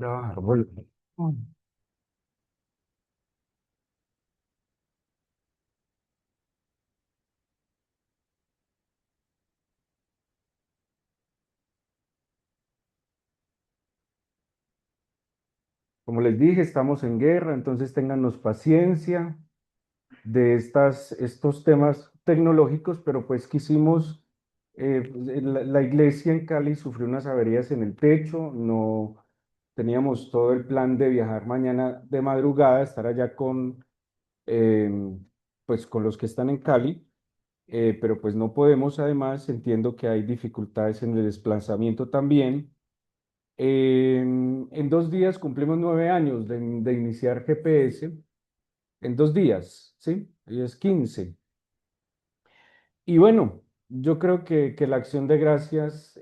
Árbol. Como les dije, estamos en guerra, entonces téngannos paciencia de estos temas tecnológicos, pero pues quisimos, la iglesia en Cali sufrió unas averías en el techo, no teníamos todo el plan de viajar mañana de madrugada, estar allá eh, pues con los que están en Cali, pero pues no podemos, además, entiendo que hay dificultades en el desplazamiento también. En 2 días cumplimos 9 años de iniciar GPS, en 2 días, ¿sí? Hoy es 15. Y bueno, yo creo que la acción de gracias,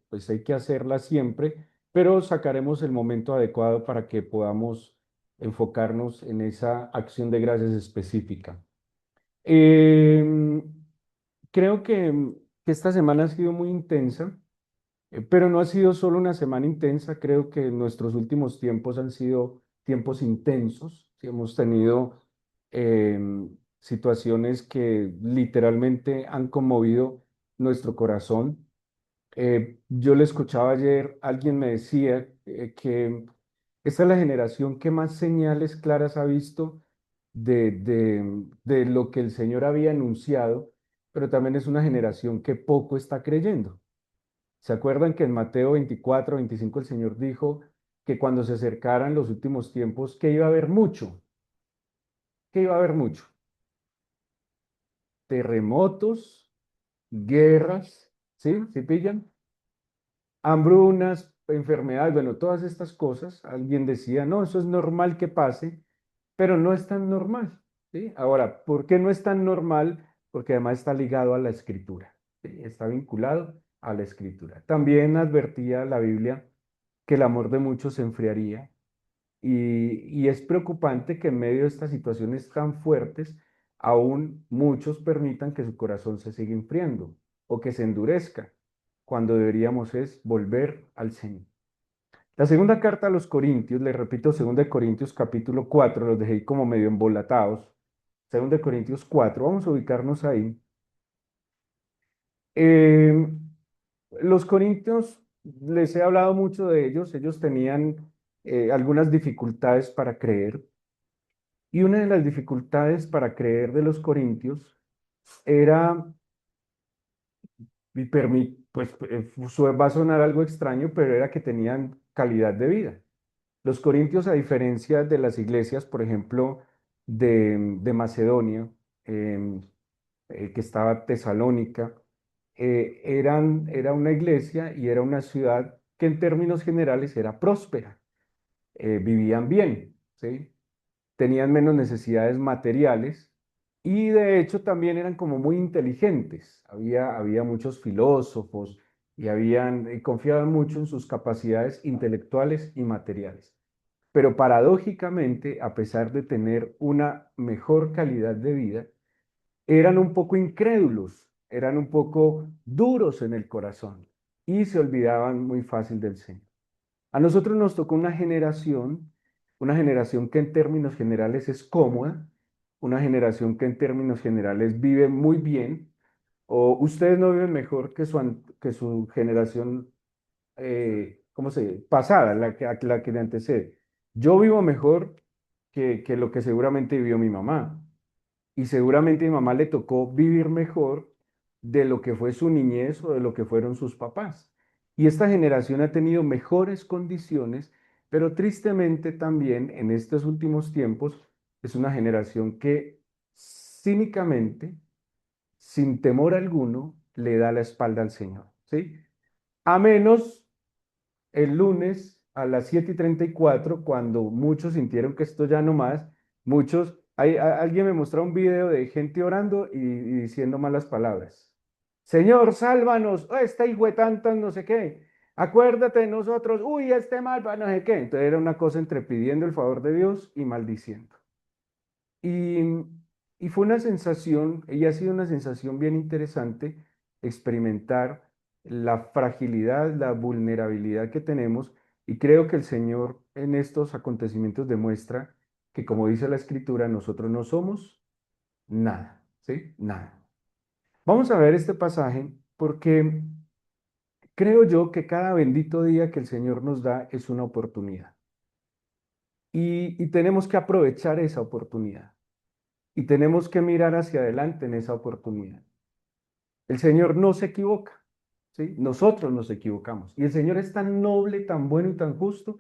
pues hay que hacerla siempre, pero sacaremos el momento adecuado para que podamos enfocarnos en esa acción de gracias específica. Em, Creo que esta semana ha sido muy intensa. Pero no ha sido solo una semana intensa, creo que nuestros últimos tiempos han sido tiempos intensos. Sí, hemos tenido situaciones que literalmente han conmovido nuestro corazón. Yo le escuchaba ayer, alguien me decía que esta es la generación que más señales claras ha visto de lo que el Señor había anunciado, pero también es una generación que poco está creyendo. ¿Se acuerdan que en Mateo 24, 25 el Señor dijo que cuando se acercaran los últimos tiempos, que iba a haber mucho, que iba a haber mucho? Terremotos, guerras, ¿sí? ¿Sí pillan? Hambrunas, enfermedades, bueno, todas estas cosas. Alguien decía, no, eso es normal que pase, pero no es tan normal, ¿sí? Ahora, ¿por qué no es tan normal? Porque además está ligado a la escritura, ¿sí? Está vinculado a la escritura. También advertía la Biblia que el amor de muchos se enfriaría. Y es preocupante que en medio de estas situaciones tan fuertes, aún muchos permitan que su corazón se siga enfriando o que se endurezca, cuando deberíamos es volver al Señor. La segunda carta a los Corintios, les repito, 2 Corintios capítulo 4, los dejé como medio embolatados. 2 Corintios 4, vamos a ubicarnos ahí. Eh, los corintios, les he hablado mucho de ellos tenían algunas dificultades para creer. Y una de las dificultades para creer de los corintios era, pues va a sonar algo extraño, pero era que tenían calidad de vida. Los corintios, a diferencia de las iglesias, por ejemplo, de Macedonia, em, que estaba Tesalónica, era una iglesia y era una ciudad que en términos generales era próspera, vivían bien, ¿sí? Tenían menos necesidades materiales y de hecho también eran como muy inteligentes. Había muchos filósofos y confiaban mucho en sus capacidades intelectuales y materiales. Pero paradójicamente, a pesar de tener una mejor calidad de vida, eran un poco incrédulos, eran un poco duros en el corazón y se olvidaban muy fácil del Señor. A nosotros nos tocó una generación que en términos generales es cómoda, una generación que en términos generales vive muy bien, o ustedes no viven mejor que su generación, ¿cómo se dice? Pasada, la que le antecede. Yo vivo mejor que lo que seguramente vivió mi mamá. Y seguramente a mi mamá le tocó vivir mejor de lo que fue su niñez o de lo que fueron sus papás. Y esta generación ha tenido mejores condiciones, pero tristemente también en estos últimos tiempos es una generación que cínicamente, sin temor alguno, le da la espalda al Señor, ¿sí? A menos el lunes a las 7:34, cuando muchos sintieron que esto ya no más, alguien me mostró un video de gente orando y diciendo malas palabras. Señor, sálvanos, oh, esta hijo de tantas, no sé qué. Acuérdate de nosotros, uy, este mal, no sé qué. Entonces era una cosa entre pidiendo el favor de Dios y maldiciendo. Y, y fue una sensación, y ha sido una sensación bien interesante experimentar la fragilidad, la vulnerabilidad que tenemos, y creo que el Señor en estos acontecimientos demuestra que, como dice la Escritura, nosotros no somos nada, ¿sí? Nada. Vamos a ver este pasaje porque creo yo que cada bendito día que el Señor nos da es una oportunidad y tenemos que aprovechar esa oportunidad y tenemos que mirar hacia adelante en esa oportunidad. El Señor no se equivoca, ¿sí? Nosotros nos equivocamos y el Señor es tan noble, tan bueno y tan justo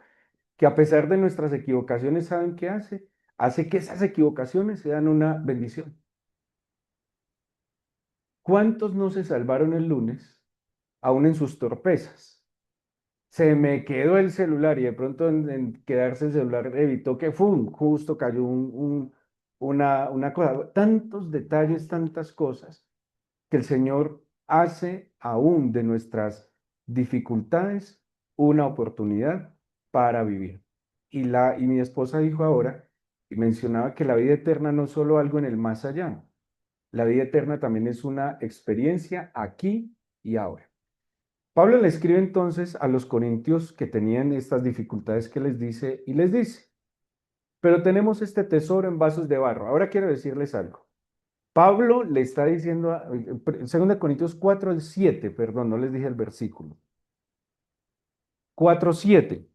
que a pesar de nuestras equivocaciones, ¿saben qué hace? Hace que esas equivocaciones sean una bendición. ¿Cuántos no se salvaron el lunes, aún en sus torpezas? Se me quedó el celular y de pronto en quedarse el celular evitó que ¡fum! Justo cayó una cosa. Tantos detalles, tantas cosas que el Señor hace aún de nuestras dificultades una oportunidad para vivir. Y mi esposa dijo ahora, y mencionaba que la vida eterna no es solo algo en el más allá, la vida eterna también es una experiencia aquí y ahora. Pablo le escribe entonces a los corintios que tenían estas dificultades que les dice, y les dice, pero tenemos este tesoro en vasos de barro. Ahora quiero decirles algo. Pablo le está diciendo, 2 Corintios 4 el 7, perdón, no les dije el versículo. 4:7.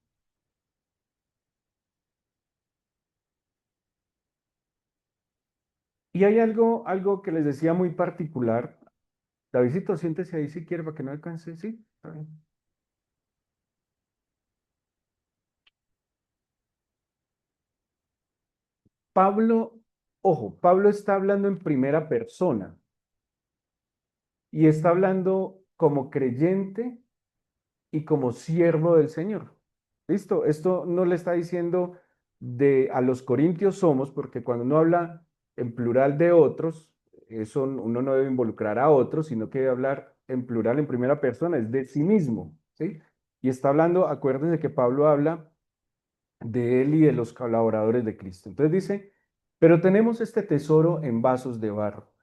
Y hay algo que les decía muy particular. Davidcito, siéntese ahí si quiere para que no alcance. Sí, está bien. Pablo, ojo, Pablo está hablando en primera persona y está hablando como creyente y como siervo del Señor. ¿Listo? Esto no le está diciendo de a los corintios somos, porque cuando uno habla en plural de otros, eso uno no debe involucrar a otros, sino que debe hablar en plural, en primera persona, es de sí mismo, ¿sí? Y está hablando, acuérdense que Pablo habla de él y de los colaboradores de Cristo. Entonces dice, pero tenemos este tesoro en vasos de barro,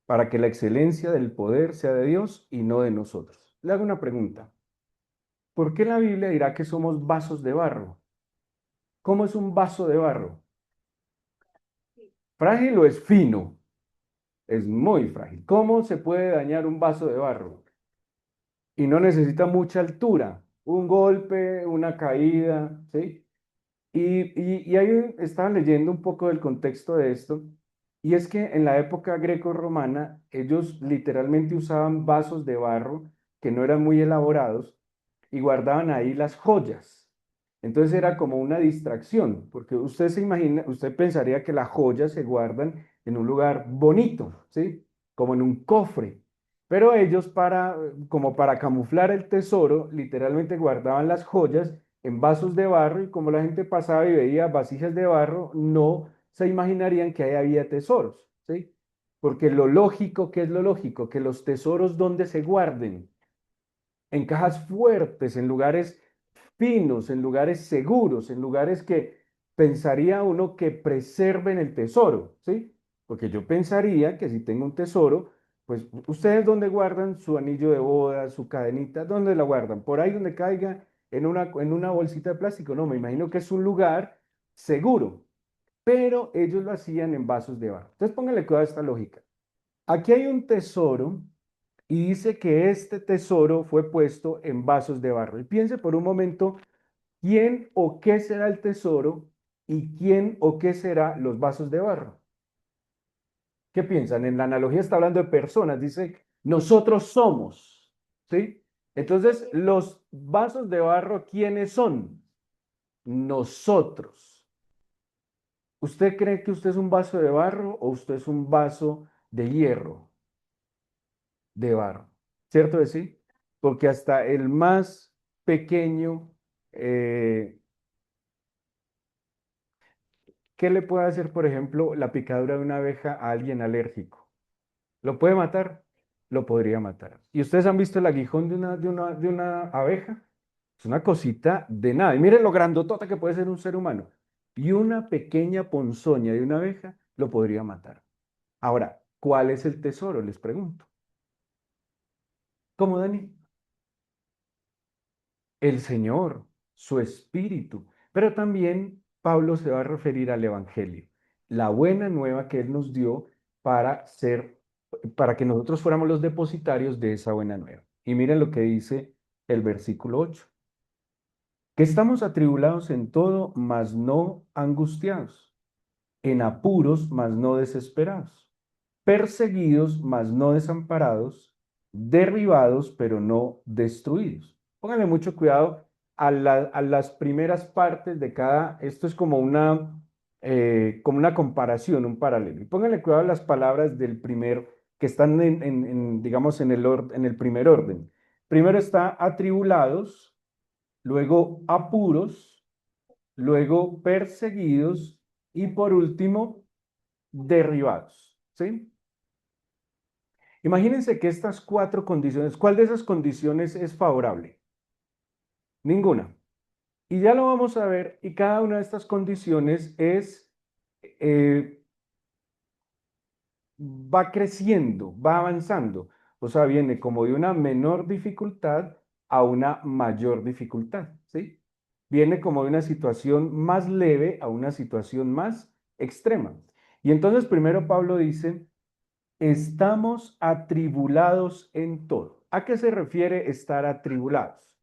para que la excelencia del poder sea de Dios y no de nosotros. Le hago una pregunta. ¿Por qué la Biblia dirá que somos vasos de barro? ¿Cómo es un vaso de barro? ¿Frágil o es fino? Es muy frágil. ¿Cómo se puede dañar un vaso de barro? Y no necesita mucha altura. Un golpe, una caída, ¿sí? Y ahí estaba leyendo un poco del contexto de esto, y es que en la época greco-romana ellos literalmente usaban vasos de barro que no eran muy elaborados y guardaban ahí las joyas. Entonces era como una distracción, porque usted se imagina, usted pensaría que las joyas se guardan en un lugar bonito, ¿sí? Como en un cofre. Pero ellos como para camuflar el tesoro, literalmente guardaban las joyas en vasos de barro y como la gente pasaba y veía vasijas de barro, no se imaginarían que ahí había tesoros, ¿sí? Porque lo lógico, ¿qué es lo lógico? Que los tesoros donde se guarden, en cajas fuertes, en lugares finos, en lugares seguros, en lugares que pensaría uno que preserven el tesoro, ¿sí? Porque yo pensaría que si tengo un tesoro, pues ustedes dónde guardan su anillo de boda, su cadenita, ¿dónde la guardan? Por ahí donde caiga en una bolsita de plástico. No, me imagino que es un lugar seguro, pero ellos lo hacían en vasos de barro. Entonces pónganle cuidado a esta lógica. Aquí hay un tesoro y dice que este tesoro fue puesto en vasos de barro. Y piense por un momento quién o qué será el tesoro y quién o qué será los vasos de barro. ¿Qué piensan? En la analogía está hablando de personas, dice, nosotros somos, ¿sí? Entonces, los vasos de barro, ¿quiénes son? Nosotros. ¿Usted cree que usted es un vaso de barro o usted es un vaso de hierro, de barro? ¿Cierto de sí? Porque hasta el más pequeño, eh, ¿qué le puede hacer, por ejemplo, la picadura de una abeja a alguien alérgico? ¿Lo puede matar? Lo podría matar. ¿Y ustedes han visto el aguijón de una abeja? Es una cosita de nada. Y miren lo grandotota que puede ser un ser humano. Y una pequeña ponzoña de una abeja lo podría matar. Ahora, ¿cuál es el tesoro? Les pregunto. ¿Cómo, Dani? El Señor, su espíritu. Pero también Pablo se va a referir al Evangelio, la buena nueva que Él nos dio para ser, para que nosotros fuéramos los depositarios de esa buena nueva. Y miren lo que dice el versículo 8: que estamos atribulados en todo, mas no angustiados, en apuros, mas no desesperados, perseguidos, mas no desamparados, derribados, pero no destruidos. Pónganle mucho cuidado a las primeras partes de cada, esto es como una comparación, un paralelo. Y pónganle cuidado a las palabras del primer, que están digamos, en el primer orden. Primero está atribulados, luego apuros, luego perseguidos y por último derribados, ¿sí? Imagínense que estas cuatro condiciones, ¿cuál de esas condiciones es favorable? Ninguna. Y ya lo vamos a ver, y cada una de estas condiciones eh, va creciendo, va avanzando. O sea, viene como de una menor dificultad a una mayor dificultad, ¿sí? Viene como de una situación más leve a una situación más extrema. Y entonces primero Pablo dice, estamos atribulados en todo. ¿A qué se refiere estar atribulados?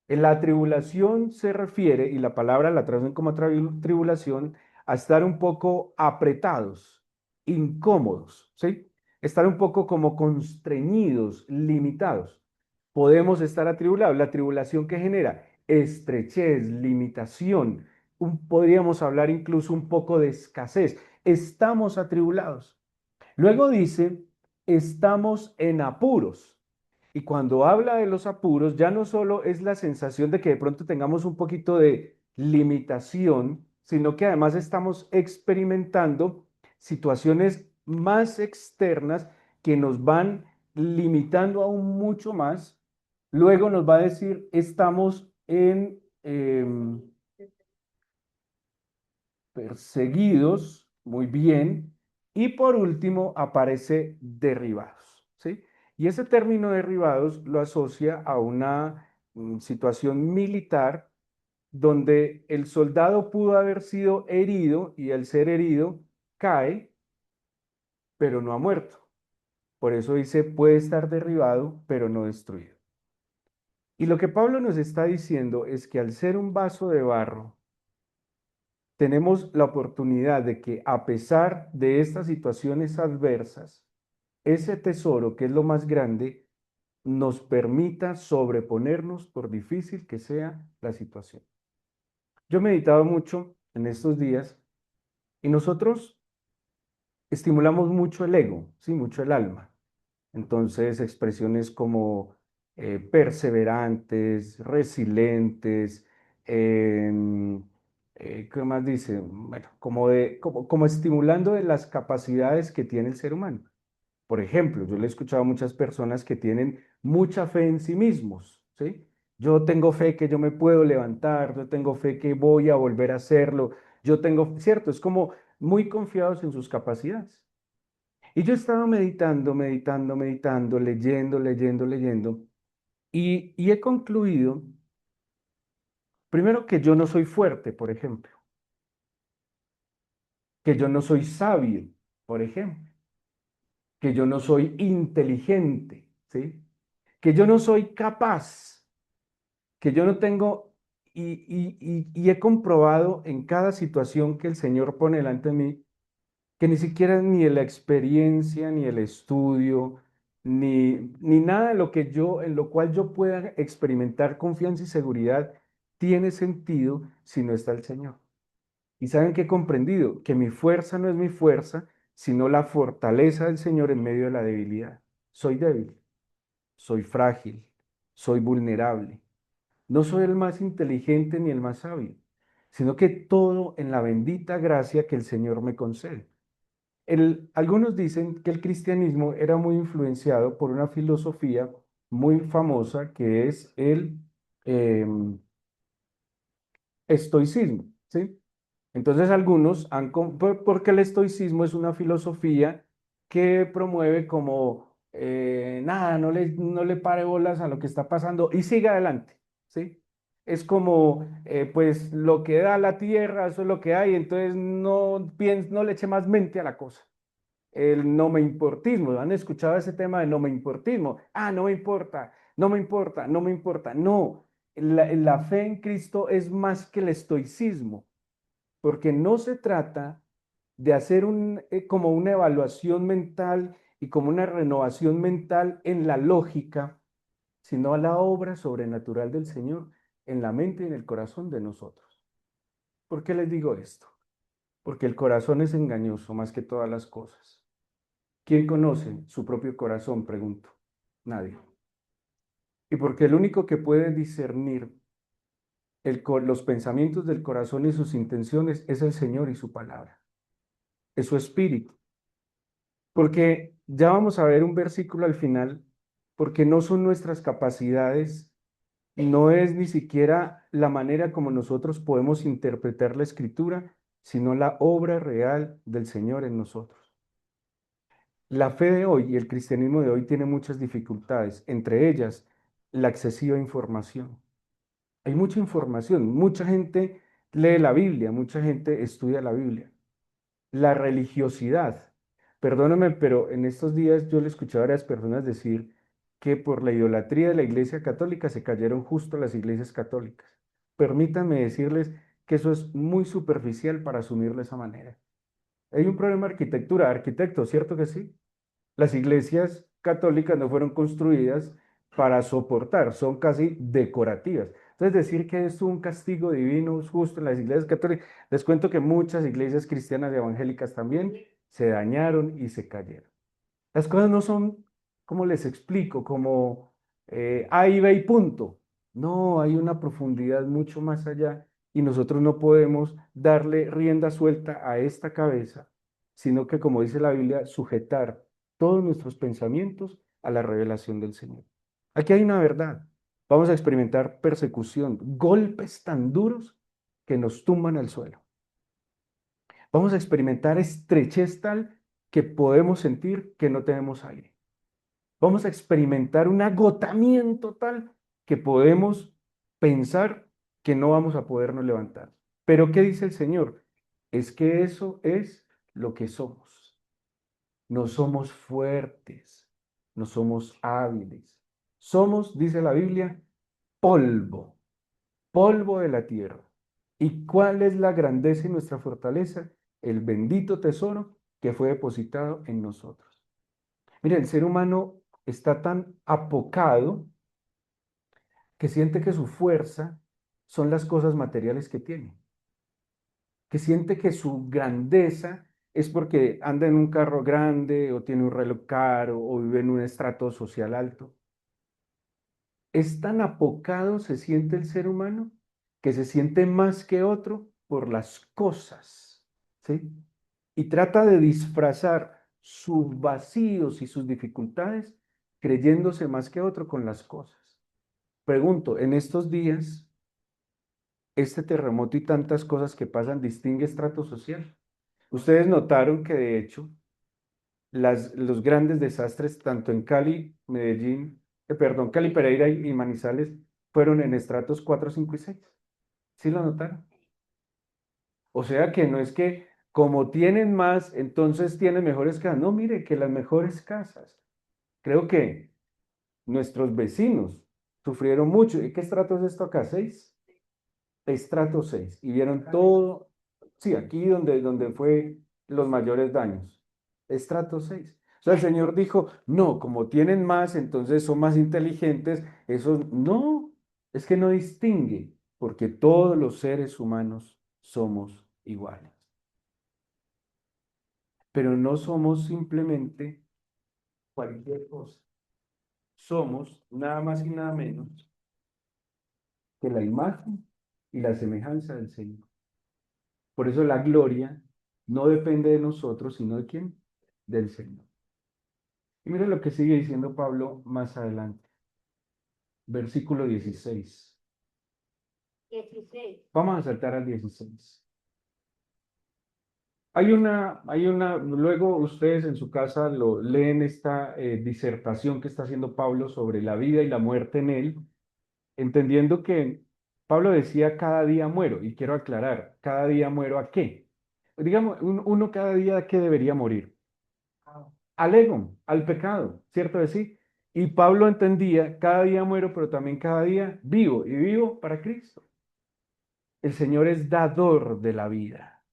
En la tribulación se refiere, y la palabra la traducen como tribulación, a estar un poco apretados, incómodos, ¿sí? Estar un poco como constreñidos, limitados. Podemos estar atribulados. La tribulación que genera estrechez, limitación, podríamos hablar incluso un poco de escasez. Estamos atribulados. Luego dice, estamos en apuros. Y cuando habla de los apuros, ya no solo es la sensación de que de pronto tengamos un poquito de limitación, sino que además estamos experimentando situaciones más externas que nos van limitando aún mucho más. Luego nos va a decir, estamos en perseguidos, muy bien, y por último aparece derribados, ¿sí? Y ese término derribados lo asocia a una situación militar donde el soldado pudo haber sido herido y al ser herido cae, pero no ha muerto. Por eso dice, puede estar derribado, pero no destruido. Y lo que Pablo nos está diciendo es que al ser un vaso de barro, tenemos la oportunidad de que a pesar de estas situaciones adversas, ese tesoro que es lo más grande, nos permita sobreponernos por difícil que sea la situación. Yo he meditado mucho en estos días y nosotros estimulamos mucho el ego, sí, mucho el alma. Entonces, expresiones como perseverantes, resilientes, em, ¿qué más dice? Bueno, como estimulando de las capacidades que tiene el ser humano. Por ejemplo, yo le he escuchado a muchas personas que tienen mucha fe en sí mismos, ¿sí? Yo tengo fe que yo me puedo levantar, yo tengo fe que voy a volver a hacerlo, yo tengo, cierto, es como muy confiados en sus capacidades. Y yo he estado meditando, meditando, meditando, leyendo, leyendo, leyendo, y he concluido, primero, que yo no soy fuerte, por ejemplo, que yo no soy sabio, por ejemplo, que yo no soy inteligente, ¿sí? Que yo no soy capaz, que yo no tengo, y he comprobado en cada situación que el Señor pone delante de mí, que ni siquiera ni la experiencia, ni el estudio, ni nada de lo que yo, en lo cual yo pueda experimentar confianza y seguridad, tiene sentido si no está el Señor. Y saben que he comprendido que mi fuerza no es mi fuerza, sino la fortaleza del Señor en medio de la debilidad. Soy débil, soy frágil, soy vulnerable. No soy el más inteligente ni el más sabio, sino que todo en la bendita gracia que el Señor me concede. Algunos dicen que el cristianismo era muy influenciado por una filosofía muy famosa que es el em, estoicismo, ¿sí? Entonces algunos porque el estoicismo es una filosofía que promueve como, nada, no le pare bolas a lo que está pasando y siga adelante, ¿sí? es como, pues lo que da la tierra, eso es lo que hay, entonces no le eche más mente a la cosa. El no me importismo, ¿han escuchado ese tema de no me importismo? Ah, no me importa, no me importa, no me importa. No, la fe en Cristo es más que el estoicismo, porque no se trata de hacer como una evaluación mental y como una renovación mental en la lógica, sino a la obra sobrenatural del Señor en la mente y en el corazón de nosotros. ¿Por qué les digo esto? Porque el corazón es engañoso más que todas las cosas. ¿Quién conoce su propio corazón? Pregunto. Nadie. Y porque el único que puede discernir los pensamientos del corazón y sus intenciones es el Señor y su palabra, es su espíritu. Porque ya vamos a ver un versículo al final, porque no son nuestras capacidades, no es ni siquiera la manera como nosotros podemos interpretar la escritura, sino la obra real del Señor en nosotros. La fe de hoy y el cristianismo de hoy tiene muchas dificultades, entre ellas la excesiva información. Hay mucha información, mucha gente lee la Biblia, mucha gente estudia la Biblia. La religiosidad. Perdóname, pero en estos días yo le escuché a varias personas decir que por la idolatría de la Iglesia Católica se cayeron justo las iglesias católicas. Permítanme decirles que eso es muy superficial para asumirlo de esa manera. Hay un problema de arquitectura, arquitecto, ¿cierto que sí? Las iglesias católicas no fueron construidas para soportar, son casi decorativas. Entonces, decir que es un castigo divino justo en las iglesias católicas, les cuento que muchas iglesias cristianas y evangélicas también se dañaron y se cayeron. Las cosas no son, como les explico, como A y B y punto. No, hay una profundidad mucho más allá y nosotros no podemos darle rienda suelta a esta cabeza, sino que, como dice la Biblia, sujetar todos nuestros pensamientos a la revelación del Señor. Aquí hay una verdad. Vamos a experimentar persecución, golpes tan duros que nos tumban al suelo. Vamos a experimentar estrechez tal que podemos sentir que no tenemos aire. Vamos a experimentar un agotamiento tal que podemos pensar que no vamos a podernos levantar. Pero ¿qué dice el Señor? Es que eso es lo que somos. No somos fuertes, no somos hábiles. Somos, dice la Biblia, polvo, polvo de la tierra. ¿Y cuál es la grandeza y nuestra fortaleza? El bendito tesoro que fue depositado en nosotros. Mira, el ser humano está tan apocado que siente que su fuerza son las cosas materiales que tiene, que siente que su grandeza es porque anda en un carro grande o tiene un reloj caro o vive en un estrato social alto. Es tan apocado se siente el ser humano que se siente más que otro por las cosas, ¿sí? Y trata de disfrazar sus vacíos y sus dificultades creyéndose más que otro con las cosas. Pregunto, en estos días, este terremoto y tantas cosas que pasan distingue estrato social. Ustedes notaron que de hecho los grandes desastres, tanto en Cali, Medellín, perdón, Cali, Pereira y Manizales, fueron en estratos 4, 5 y 6. ¿Sí lo notaron? O sea que no es que como tienen más, entonces tienen mejores casas. No, mire, que las mejores casas. Creo que nuestros vecinos sufrieron mucho. ¿Y qué estrato es esto acá? ¿6? Estrato 6. Y vieron todo, sí, aquí donde fue los mayores daños. Estrato 6. O sea, el Señor dijo, no, como tienen más, entonces son más inteligentes. Eso no, es que no distingue, porque todos los seres humanos somos iguales. Pero no somos simplemente cualquier cosa. Somos nada más y nada menos que la imagen y la semejanza del Señor. Por eso la gloria no depende de nosotros, sino de quién? Del Señor. Y mira lo que sigue diciendo Pablo más adelante, versículo 16. 16. Vamos a saltar al 16. Luego ustedes en su casa lo leen esta disertación que está haciendo Pablo sobre la vida y la muerte en él, entendiendo que Pablo decía, cada día muero, y quiero aclarar, ¿cada día muero a qué? Digamos, uno cada día a qué debería morir. Al ego, al pecado, ¿cierto de sí? Y Pablo entendía, cada día muero, pero también cada día vivo, y vivo para Cristo. El Señor es dador de la vida.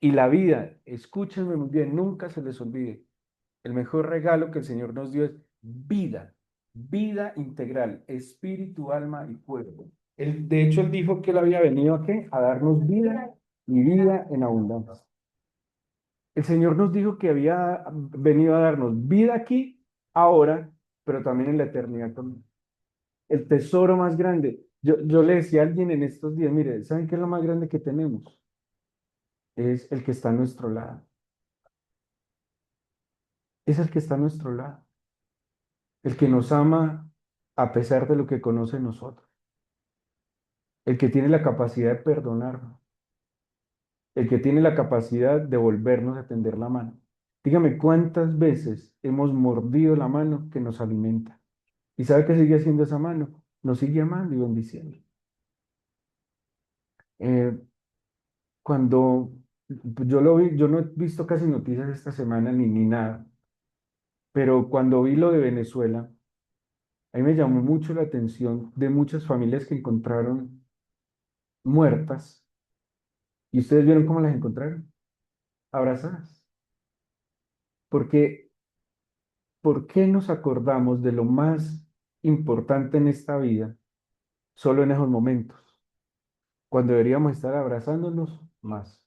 Y la vida, escúchenme muy bien, nunca se les olvide, el mejor regalo que el Señor nos dio es vida, vida integral, espíritu, alma y cuerpo. De hecho, él dijo que él había venido a qué? A darnos vida y vida en abundancia. El Señor nos dijo que había venido a darnos vida aquí, ahora, pero también en la eternidad también. El tesoro más grande. Yo le decía a alguien en estos días, mire, ¿saben qué es lo más grande que tenemos? Es el que está a nuestro lado. Es el que está a nuestro lado. El que nos ama a pesar de lo que conoce de nosotros. El que tiene la capacidad de perdonarnos. El que tiene la capacidad de volvernos a tender la mano. Dígame, ¿cuántas veces hemos mordido la mano que nos alimenta? ¿Y sabe qué sigue haciendo esa mano? Nos sigue amando y bendiciendo. Eh, cuando yo lo vi, yo no he visto casi noticias esta semana ni nada, pero cuando vi lo de Venezuela, a mí me llamó mucho la atención de muchas familias que encontraron muertas. ¿Y ustedes vieron cómo las encontraron? Abrazadas. Porque, ¿por qué nos acordamos de lo más importante en esta vida solo en esos momentos? Cuando deberíamos estar abrazándonos más.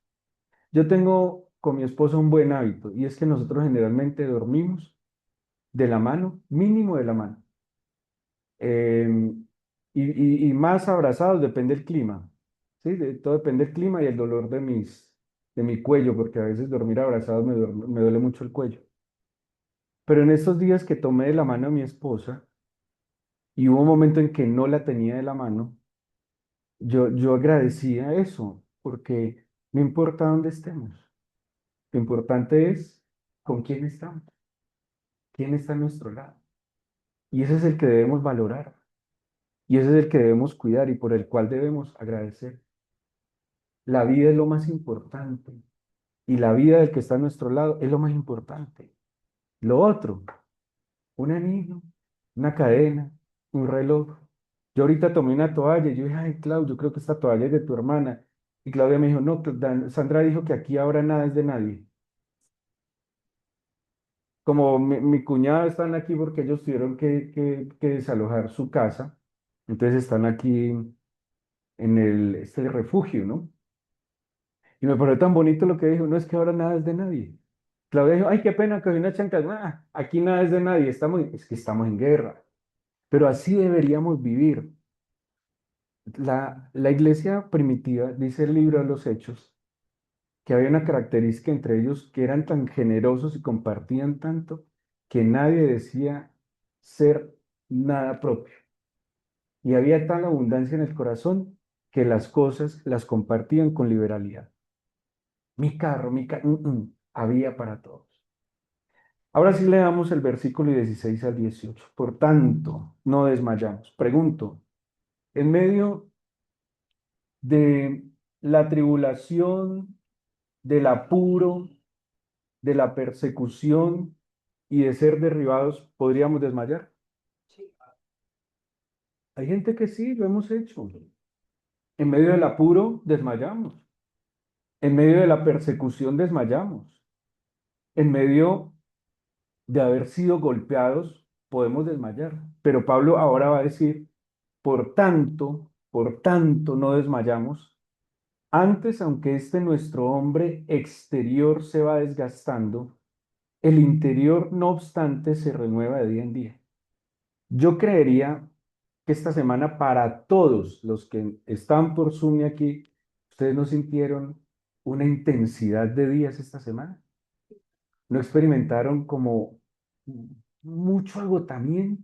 Yo tengo con mi esposa un buen hábito y es que nosotros generalmente dormimos de la mano, mínimo de la mano. Y más abrazados depende del clima. ¿Sí? Todo depende del clima y el dolor de mi cuello, porque a veces dormir abrazados me duele mucho el cuello. Pero en estos días que tomé de la mano a mi esposa y hubo un momento en que no la tenía de la mano, yo agradecía eso, porque no importa dónde estemos, lo importante es con quién estamos, quién está a nuestro lado. Y ese es el que debemos valorar, y ese es el que debemos cuidar y por el cual debemos agradecer. La vida es lo más importante, y la vida del que está a nuestro lado es lo más importante. Lo otro, un anillo, una cadena, un reloj. Yo ahorita tomé una toalla y yo dije, ay, Clau, yo creo que esta toalla es de tu hermana. Y Claudia me dijo, no, Sandra dijo que aquí ahora nada es de nadie. Como mi cuñada están aquí porque ellos tuvieron que desalojar su casa, entonces están aquí en este refugio, ¿no? Y me pareció tan bonito lo que dijo, no es que ahora nada es de nadie. Claudia dijo, ay, qué pena que hoy una chancla, aquí nada es de nadie, es que estamos en guerra. Pero así deberíamos vivir. La iglesia primitiva, dice el libro de los Hechos, que había una característica entre ellos que eran tan generosos y compartían tanto que nadie decía ser nada propio. Y había tal abundancia en el corazón que las cosas las compartían con liberalidad. Había para todos. Ahora sí le damos el versículo 16 al 18. Por tanto, no desmayamos. Pregunto, en medio de la tribulación, del apuro, de la persecución y de ser derribados, ¿podríamos desmayar? Hay gente que sí, lo hemos hecho. En medio del apuro, desmayamos. En medio de la persecución, desmayamos. En medio de haber sido golpeados, podemos desmayar. Pero Pablo ahora va a decir, por tanto, no desmayamos. Antes, aunque este nuestro hombre exterior se va desgastando, el interior, no obstante, se renueva de día en día. Yo creería que esta semana para todos los que están por Zoom y aquí, ustedes no sintieron una intensidad de días esta semana. No experimentaron como mucho agotamiento.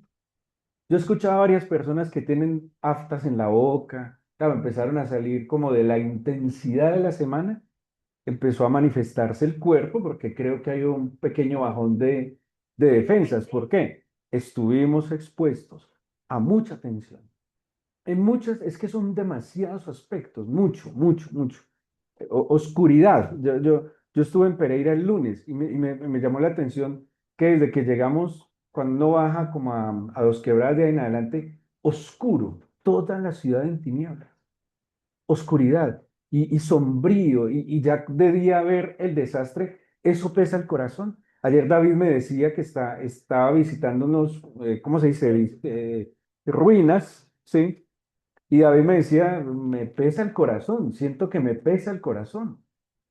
Yo escuchaba a varias personas que tienen aftas en la boca, claro, empezaron a salir como de la intensidad de la semana, empezó a manifestarse el cuerpo, porque creo que hay un pequeño bajón de defensas. ¿Por qué? Estuvimos expuestos a mucha tensión. En muchas, es que son demasiados aspectos, mucho, mucho, mucho. Oscuridad. Yo estuve en Pereira el lunes y me llamó la atención que desde que llegamos, cuando uno baja como a Dos Quebradas de ahí en adelante, oscuro, toda la ciudad en tinieblas, oscuridad y sombrío, y ya de día ver el desastre, eso pesa el corazón. Ayer David me decía que estaba visitando unos, ¿cómo se dice? Ruinas, ¿sí? Y David me decía, me pesa el corazón, siento que me pesa el corazón,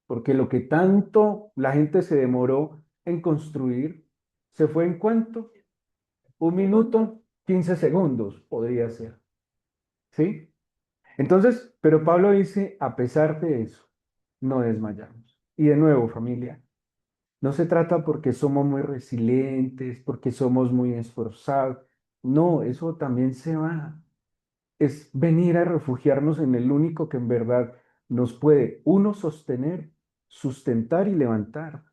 porque lo que tanto la gente se demoró en construir, ¿se fue en cuánto? Un minuto, 15 segundos, podría ser, ¿sí? Entonces, pero Pablo dice, a pesar de eso, no desmayamos. Y de nuevo, familia, no se trata porque somos muy resilientes, porque somos muy esforzados. No, eso también se va. Es venir a refugiarnos en el único que en verdad nos puede, uno, sostener, sustentar y levantar.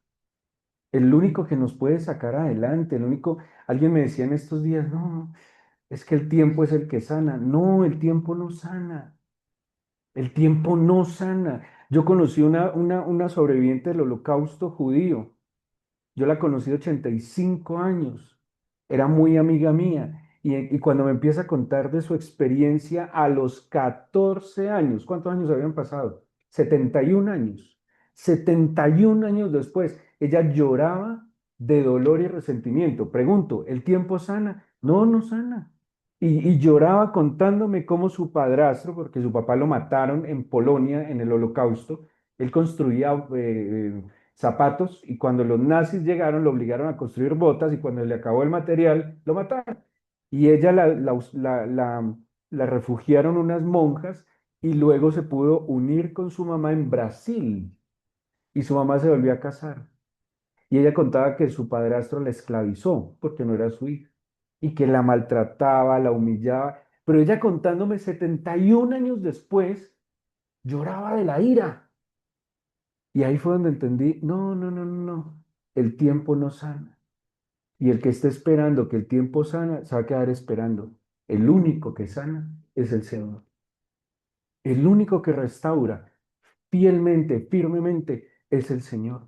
El único que nos puede sacar adelante, el único, alguien me decía en estos días, no, es que el tiempo es el que sana. No, el tiempo no sana. El tiempo no sana. Yo conocí una sobreviviente del holocausto judío. Yo la conocí de 85 años. Era muy amiga mía. Y cuando me empieza a contar de su experiencia a los 14 años, ¿cuántos años habían pasado? 71 años. 71 años después, ella lloraba de dolor y resentimiento. Pregunto, ¿el tiempo sana? No, no sana. Y lloraba contándome cómo su padrastro, porque su papá lo mataron en Polonia en el Holocausto, él construía zapatos y cuando los nazis llegaron lo obligaron a construir botas y cuando le acabó el material lo mataron. Y ella la refugiaron unas monjas y luego se pudo unir con su mamá en Brasil y su mamá se volvió a casar. Y ella contaba que su padrastro la esclavizó porque no era su hija y que la maltrataba, la humillaba. Pero ella contándome 71 años después, lloraba de la ira. Y ahí fue donde entendí, no, no, no, no, no, el tiempo no sana. Y el que esté esperando que el tiempo sana, se va a quedar esperando. El único que sana es el Señor. El único que restaura fielmente, firmemente, es el Señor.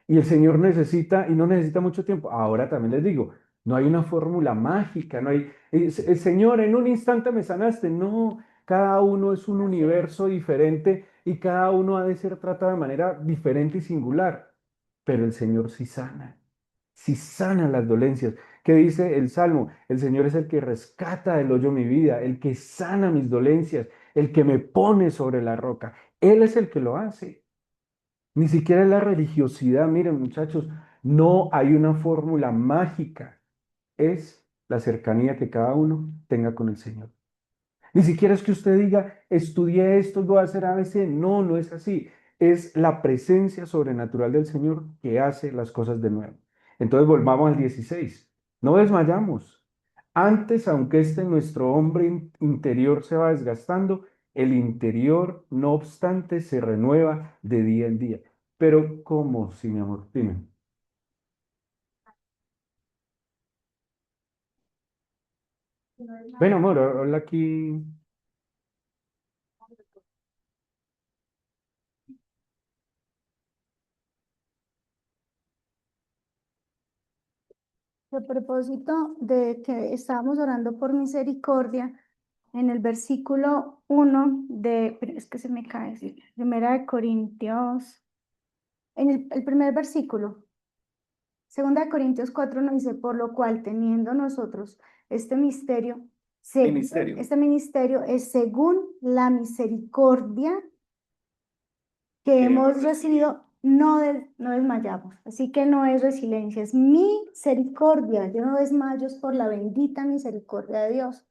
Y el Señor necesita, y no necesita mucho tiempo. Ahora también les digo, no hay una fórmula mágica, no hay, el Señor, en un instante me sanaste. No, cada uno es un universo diferente y cada uno ha de ser tratado de manera diferente y singular. Pero el Señor sí sana las dolencias. ¿Qué dice el Salmo? El Señor es el que rescata del hoyo mi vida, el que sana mis dolencias, el que me pone sobre la roca. Él es el que lo hace. Ni siquiera es la religiosidad. Miren, muchachos, no hay una fórmula mágica. Es la cercanía que cada uno tenga con el Señor. Ni siquiera es que usted diga, estudié esto, voy a hacer ABC. No, no es así. Es la presencia sobrenatural del Señor que hace las cosas de nuevo. Entonces volvamos al 16. No desmayamos. Antes, aunque nuestro hombre interior se va desgastando, el interior, no obstante, se renueva de día en día. Pero, ¿cómo, si mi amor? Dime. Ven, amor, habla aquí. A propósito de que estábamos orando por misericordia, en el versículo 1 de, pero es que se me cae, sí, Primera de Corintios, en el primer versículo, Segunda de Corintios 4 nos dice, por lo cual teniendo nosotros este misterio, Ministerio. este ministerio es según la misericordia que Que hemos recibido, no, no desmayamos. Así que no es resiliencia, es misericordia. Yo no desmayo es por la bendita misericordia de Dios.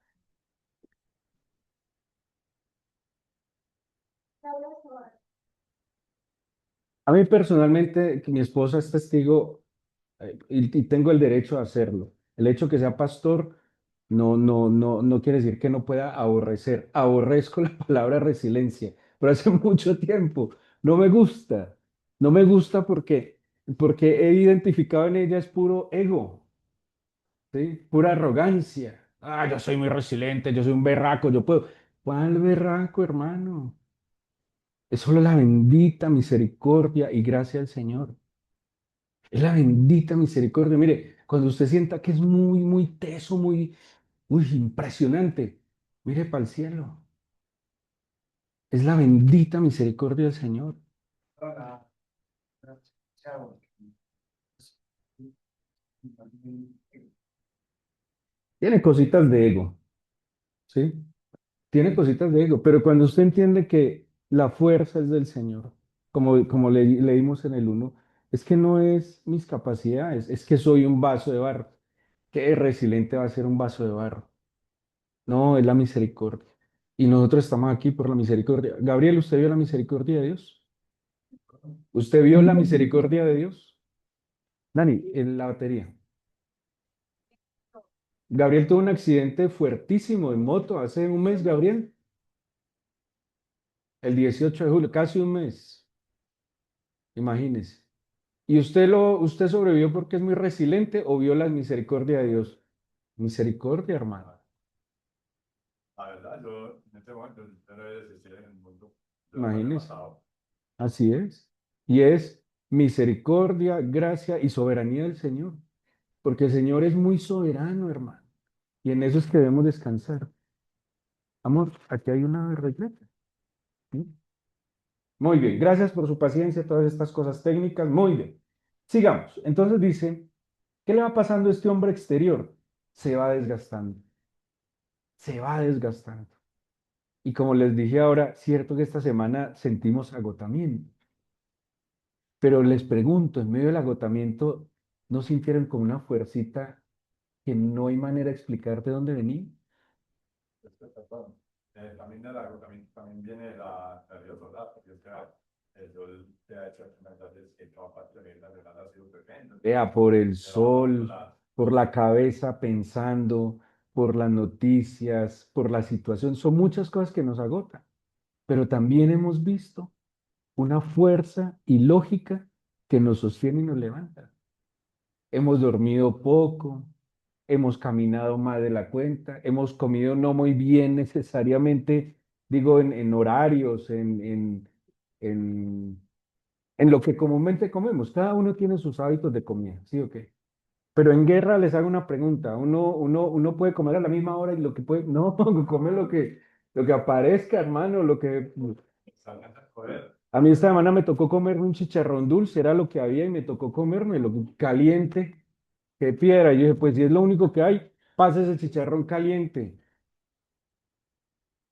A mí personalmente, que mi esposa es testigo, y tengo el derecho a hacerlo. El hecho que sea pastor no quiere decir que no pueda aborrecer. Aborrezco la palabra resiliencia, pero hace mucho tiempo no me gusta. No me gusta porque he identificado en ella es puro ego, ¿sí? Pura arrogancia. Ah, yo soy muy resiliente, yo soy un berraco, yo puedo. ¿Cuál berraco, hermano? Es solo la bendita misericordia y gracia del Señor. Es la bendita misericordia. Mire, cuando usted sienta que es muy, muy teso, muy, uy, impresionante, mire para el cielo. Es la bendita misericordia del Señor. Tiene cositas de ego, ¿sí? Tiene cositas de ego, pero cuando usted entiende que la fuerza es del Señor, como leímos en el uno, es que no es mis capacidades, es que soy un vaso de barro. ¿Qué resiliente va a ser un vaso de barro? No, es la misericordia. Y nosotros estamos aquí por la misericordia. Gabriel, ¿usted vio la misericordia de Dios? ¿Usted vio la misericordia de Dios? Dani, en la batería. Gabriel tuvo un accidente fuertísimo en moto hace un mes, Gabriel, el 18 de julio, casi un mes, imagínese. ¿Y usted sobrevivió porque es muy resiliente o vio la misericordia de Dios? Misericordia, hermano. La verdad, yo en este momento yo no voy a desistir en el mundo. Yo no he Imagínese. pasado. Así es. Y es misericordia, gracia y soberanía del Señor. Porque el Señor es muy soberano, hermano. Y en eso es que debemos descansar. Amor, aquí hay una regleta. ¿Sí? Muy bien, gracias por su paciencia, todas estas cosas técnicas. Muy bien. Sigamos. Entonces dice, ¿qué le va pasando a este hombre exterior? Se va desgastando. Se va desgastando. Y como les dije ahora, cierto que esta semana sentimos agotamiento. Pero les pregunto, en medio del agotamiento, ¿no sintieron como una fuercita que no hay manera de explicar de dónde venía? Es que, perdón, también del agotamiento también viene la nerviosidad, porque es que yo te he hecho recomendaciones que toda parte de la verdad ha sido perfecta. Vea, por el He bajado sol, por la cabeza pensando, por las noticias, por la situación. Son muchas cosas que nos agotan. Pero también hemos visto una fuerza ilógica que nos sostiene y nos levanta. Hemos dormido poco, hemos caminado más de la cuenta, hemos comido no muy bien necesariamente, digo, en horarios, en, en lo que comúnmente comemos. Cada uno tiene sus hábitos de comida, ¿sí o qué? Pero en guerra les hago una pregunta. Uno puede comer a la misma hora y lo que puede, no, come lo que aparezca, hermano, lo que... salgan a correr. A mí esta semana me tocó comerme un chicharrón dulce, era lo que había y me tocó comerme lo caliente, que piedra. Y yo dije, pues si es lo único que hay, pase ese chicharrón caliente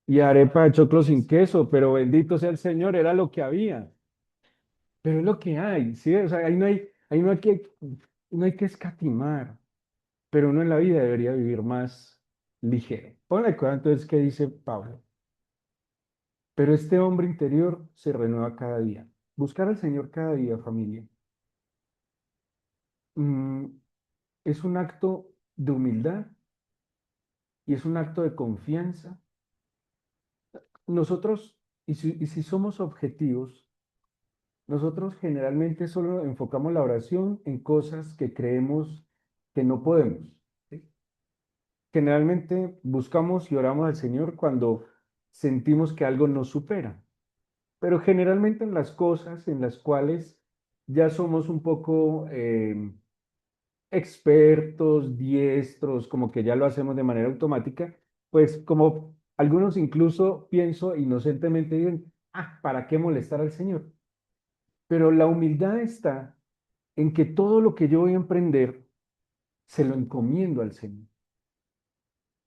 y arepa de choclo sin queso, pero bendito sea el Señor, era lo que había. Pero es lo que hay, ¿sí? O sea, no hay que escatimar, pero uno en la vida debería vivir más ligero. Ponle cuidado entonces qué dice Pablo. Pero este hombre interior se renueva cada día. Buscar al Señor cada día, familia. mm, es un acto de humildad y es un acto de confianza. Nosotros, y si somos objetivos, nosotros generalmente solo enfocamos la oración en cosas que creemos que no podemos. ¿Sí? Generalmente buscamos y oramos al Señor cuando sentimos que algo nos supera, pero generalmente en las cosas en las cuales ya somos un poco expertos, diestros, como que ya lo hacemos de manera automática, pues como algunos incluso pienso inocentemente dicen, ah, ¿para qué molestar al Señor? Pero la humildad está en que todo lo que yo voy a emprender se lo encomiendo al Señor.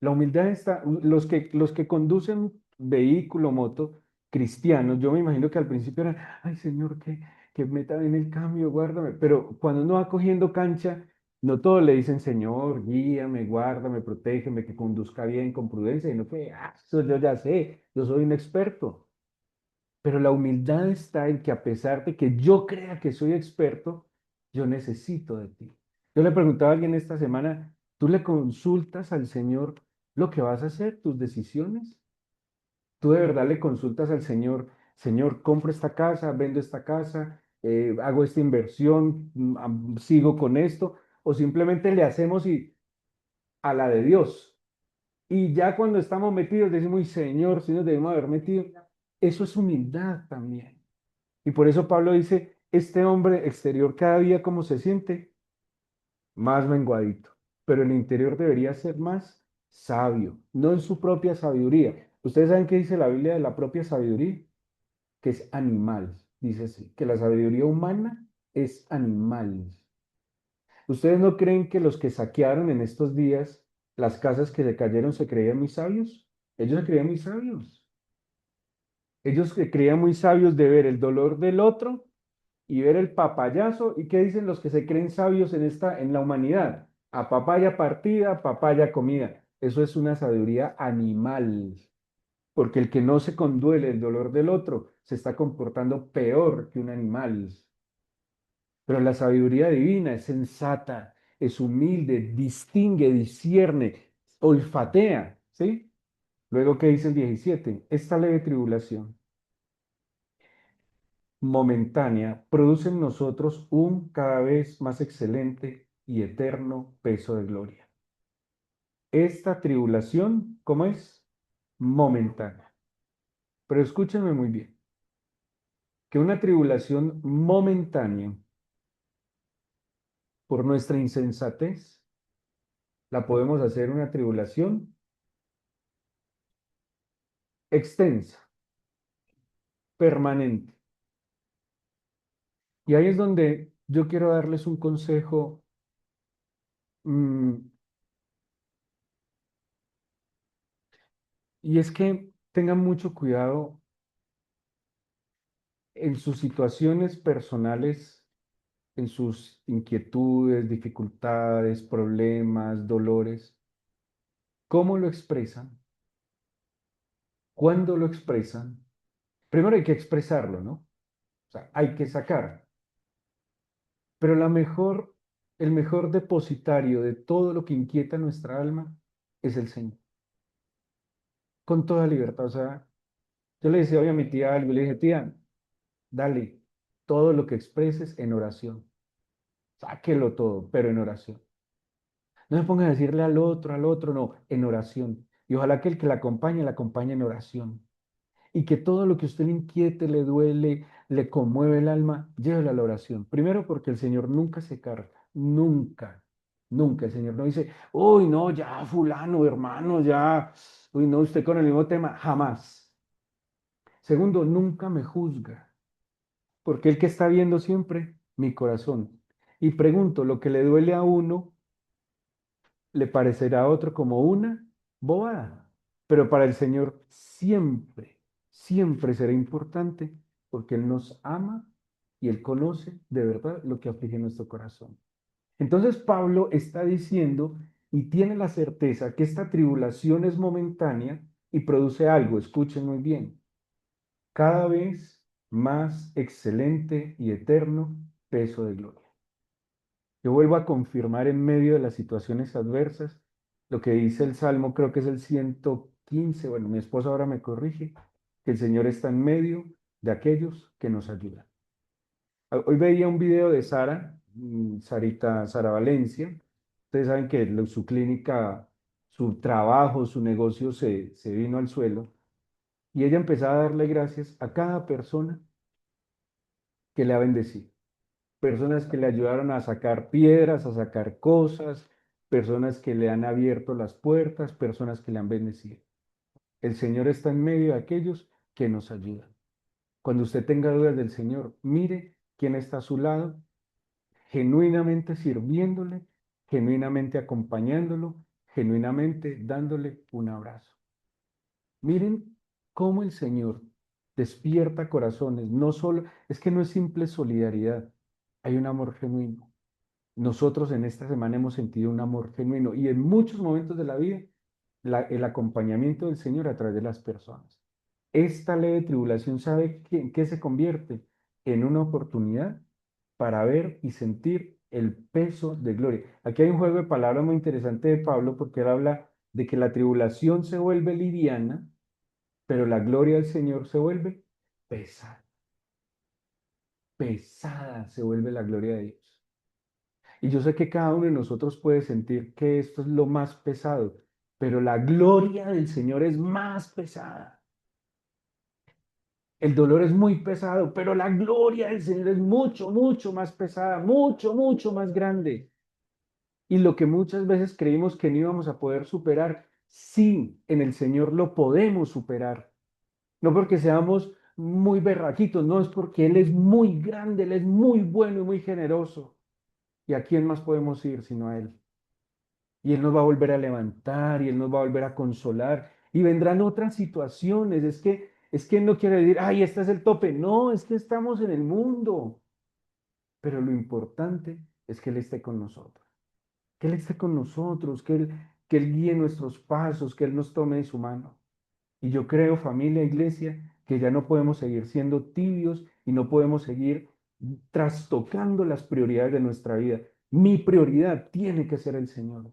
La humildad está, los que conducen vehículo, moto, cristianos, yo me imagino que al principio eran, ay Señor, que meta en el cambio, guárdame. Pero cuando uno va cogiendo cancha, no todos le dicen, Señor, guíame, guárdame, protégeme, que conduzca bien, con prudencia, y no que, ah, eso yo ya sé, yo soy un experto. Pero la humildad está en que a pesar de que yo crea que soy experto, yo necesito de ti. Yo le preguntaba a alguien esta semana, ¿tú le consultas al Señor lo que vas a hacer, tus decisiones? ¿Tú de verdad le consultas al Señor, Señor, compro esta casa, vendo esta casa, hago esta inversión, sigo con esto? ¿O simplemente le hacemos y a la de Dios? Y ya cuando estamos metidos decimos, "Uy, Señor, si nos debemos haber metido". Eso es humildad también. Y por eso Pablo dice, este hombre exterior cada día como se siente, más menguadito, pero el interior debería ser más sabio, no en su propia sabiduría. ¿Ustedes saben qué dice la Biblia de la propia sabiduría? Que es animal, dice así, que la sabiduría humana es animal. ¿Ustedes no creen que los que saquearon en estos días las casas que se cayeron se creían muy sabios? Ellos se creían muy sabios. Ellos se creían muy sabios de ver el dolor del otro y ver el papayazo. ¿Y qué dicen los que se creen sabios en la humanidad? A papaya partida, papaya comida. Eso es una sabiduría animal, porque el que no se conduele el dolor del otro se está comportando peor que un animal. Pero la sabiduría divina es sensata, es humilde, distingue, discierne, olfatea, ¿sí? Luego, ¿qué dice el 17? Esta leve tribulación momentánea produce en nosotros un cada vez más excelente y eterno peso de gloria. Esta tribulación, ¿cómo es? Momentánea. Pero escúchenme muy bien, que una tribulación momentánea por nuestra insensatez la podemos hacer una tribulación extensa, permanente. Y ahí es donde yo quiero darles un consejo, mm, y es que tengan mucho cuidado en sus situaciones personales, en sus inquietudes, dificultades, problemas, dolores. ¿Cómo lo expresan? ¿Cuándo lo expresan? Primero hay que expresarlo, ¿no? O sea, hay que sacar. Pero el mejor depositario de todo lo que inquieta nuestra alma es el Señor. Con toda libertad. O sea, yo le decía hoy a mi tía algo, le dije, tía, dale todo lo que expreses en oración. Sáquelo todo, pero en oración. No se ponga a decirle al otro, no, en oración. Y ojalá que el que la acompañe en oración. Y que todo lo que a usted le inquiete, le duele, le conmueve el alma, llévelo a la oración. Primero porque el Señor nunca se carga, nunca, nunca. El Señor no dice, uy, no, ya, fulano, hermano, ya, uy, no, usted con el mismo tema, jamás. Segundo, nunca me juzga, porque el que está viendo siempre mi corazón. Y pregunto, lo que le duele a uno, le parecerá a otro como una bobada, pero para el Señor siempre, siempre será importante porque Él nos ama y Él conoce de verdad lo que aflige nuestro corazón. Entonces Pablo está diciendo y tiene la certeza que esta tribulación es momentánea y produce algo, escuchen muy bien, cada vez más excelente y eterno peso de gloria. Yo vuelvo a confirmar en medio de las situaciones adversas lo que dice el Salmo, creo que es el 115, bueno, mi esposa ahora me corrige, que el Señor está en medio de aquellos que nos ayudan. Hoy veía un video de Sara, Sara Valencia. Ustedes saben que su clínica, su trabajo, su negocio se vino al suelo y ella empezaba a darle gracias a cada persona que le ha bendecido. Personas que le ayudaron a sacar piedras, a sacar cosas, personas que le han abierto las puertas, personas que le han bendecido. El Señor está en medio de aquellos que nos ayudan. Cuando usted tenga dudas del Señor, mire quién está a su lado, genuinamente sirviéndole, genuinamente acompañándolo, genuinamente dándole un abrazo. Miren cómo el Señor despierta corazones. No solo, es que no es simple solidaridad, hay un amor genuino. Nosotros en esta semana hemos sentido un amor genuino y en muchos momentos de la vida el acompañamiento del Señor a través de las personas. Esta leve tribulación sabe en qué se convierte en una oportunidad para ver y sentir el peso de gloria. Aquí hay un juego de palabras muy interesante de Pablo porque él habla de que la tribulación se vuelve liviana, pero la gloria del Señor se vuelve pesada. Pesada se vuelve la gloria de Dios. Y yo sé que cada uno de nosotros puede sentir que esto es lo más pesado. pero la gloria del Señor es más pesada. El dolor es muy pesado, pero la gloria del Señor es mucho, mucho más pesada, mucho, mucho más grande. Y lo que muchas veces creímos que no íbamos a poder superar, sí, en el Señor lo podemos superar. No porque seamos muy berraquitos, no, es porque Él es muy grande, Él es muy bueno y muy generoso. ¿Y a quién más podemos ir sino a Él? Y Él nos va a volver a levantar y Él nos va a volver a consolar. Y vendrán otras situaciones. Es que Él no quiere decir, ay, este es el tope. No, es que estamos en el mundo. Pero lo importante es que Él esté con nosotros. Que Él esté con nosotros, que Él guíe nuestros pasos, que Él nos tome de su mano. Y yo creo, familia, iglesia, que ya no podemos seguir siendo tibios y no podemos seguir trastocando las prioridades de nuestra vida. Mi prioridad tiene que ser el Señor.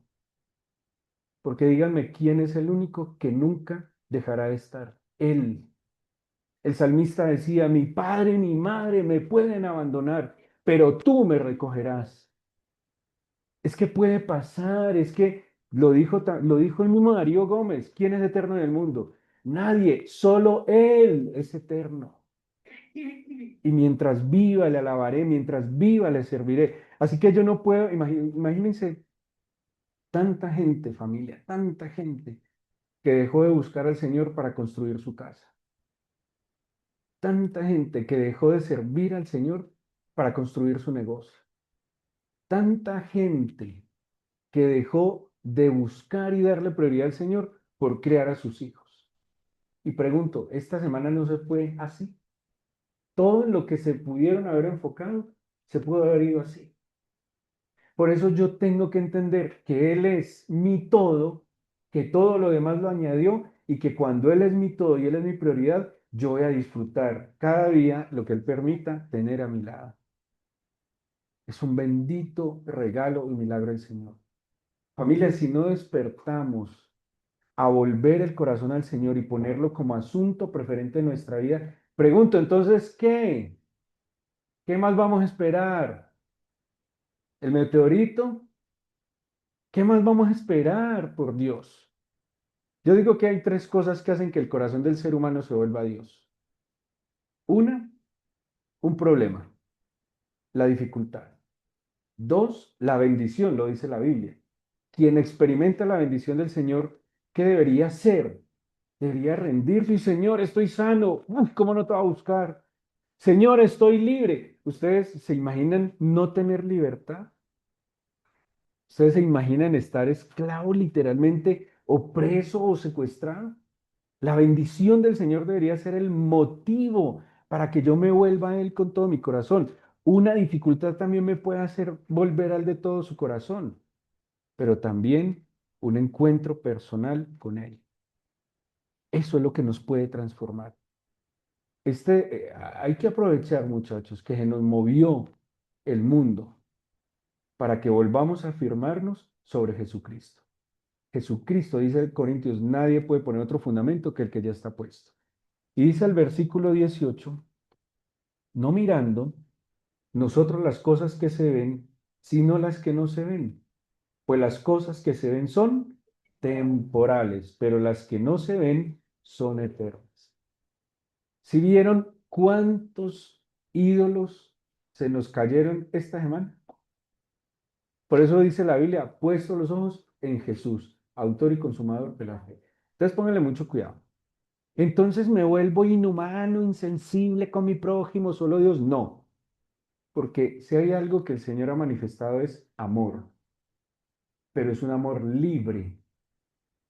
Porque díganme, ¿quién es el único que nunca dejará de estar? Él. El salmista decía, mi padre y mi madre me pueden abandonar, pero tú me recogerás. Es que puede pasar, es que lo dijo el mismo Darío Gómez. ¿Quién es eterno en el mundo? Nadie, solo Él es eterno. Y mientras viva le alabaré, mientras viva le serviré. Así que yo no puedo, imagínense tanta gente, familia, tanta gente que dejó de buscar al Señor para construir su casa. Tanta gente que dejó de servir al Señor para construir su negocio. Tanta gente que dejó de buscar y darle prioridad al Señor por criar a sus hijos. Y pregunto, ¿esta semana no se fue así? Todo en lo que se pudieron haber enfocado se pudo haber ido así. Por eso yo tengo que entender que Él es mi todo, que todo lo demás lo añadió y que cuando Él es mi todo y Él es mi prioridad, yo voy a disfrutar cada día lo que Él permita tener a mi lado. Es un bendito regalo y milagro del Señor. Familia, si no despertamos a volver el corazón al Señor y ponerlo como asunto preferente en nuestra vida, pregunto entonces, ¿qué? ¿Qué más vamos a esperar? ¿El meteorito? ¿Qué más vamos a esperar, por Dios? Yo digo que hay tres cosas que hacen que el corazón del ser humano se vuelva a Dios. Una, un problema, la dificultad. Dos, la bendición, lo dice la Biblia. Quien experimenta la bendición del Señor, ¿qué debería hacer? Debería rendirse y, Señor, estoy sano. Uf, ¿cómo no te va a buscar? Señor, estoy libre. ¿Ustedes se imaginan no tener libertad? ¿Ustedes se imaginan estar esclavo literalmente, opreso o secuestrado? La bendición del Señor debería ser el motivo para que yo me vuelva a Él con todo mi corazón. Una dificultad también me puede hacer volver al de todo su corazón, pero también un encuentro personal con Él. Eso es lo que nos puede transformar. Hay que aprovechar, muchachos, que se nos movió el mundo para que volvamos a afirmarnos sobre Jesucristo. Jesucristo, dice el Corintios, nadie puede poner otro fundamento que el que ya está puesto. Y dice el versículo 18, no mirando nosotros las cosas que se ven, sino las que no se ven. Pues las cosas que se ven son temporales, pero las que no se ven son eternas. ¿Si vieron cuántos ídolos se nos cayeron esta semana? Por eso dice la Biblia, puesto los ojos en Jesús, autor y consumador de la fe. Entonces pónganle mucho cuidado. Entonces me vuelvo inhumano, insensible con mi prójimo, solo Dios. No, porque si hay algo que el Señor ha manifestado es amor, pero es un amor libre,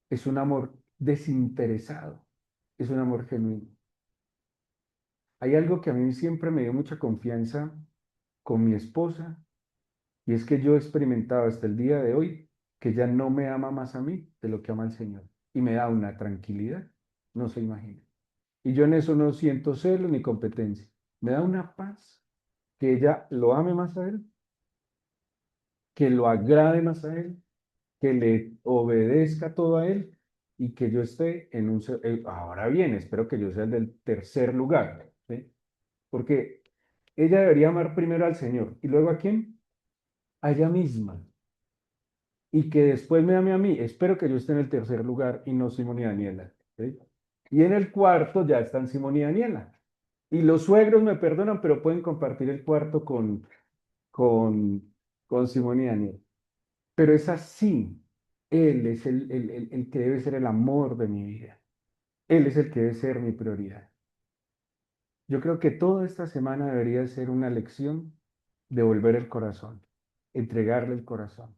es un amor desinteresado, es un amor genuino. Hay algo que a mí siempre me dio mucha confianza con mi esposa y es que yo he experimentado hasta el día de hoy que ella no me ama más a mí de lo que ama al Señor y me da una tranquilidad, no se imagina. Y yo en eso no siento celo ni competencia. Me da una paz que ella lo ame más a él, que lo agrade más a él, que le obedezca todo a él y que yo esté en ahora bien, espero que yo sea el del tercer lugar, ¿sí? Porque ella debería amar primero al Señor y luego ¿a quién? A ella misma. y que después me ame a mí. Espero que yo esté en el tercer lugar y no Simón y Daniela. ¿Sí? Y en el cuarto ya están Simón y Daniela. Y los suegros me perdonan, pero pueden compartir el cuarto con, con Simón y Daniela. Pero es así. Él es el que debe ser el amor de mi vida. Él es el que debe ser mi prioridad. Yo creo que toda esta semana debería ser una lección de volver el corazón, entregarle el corazón.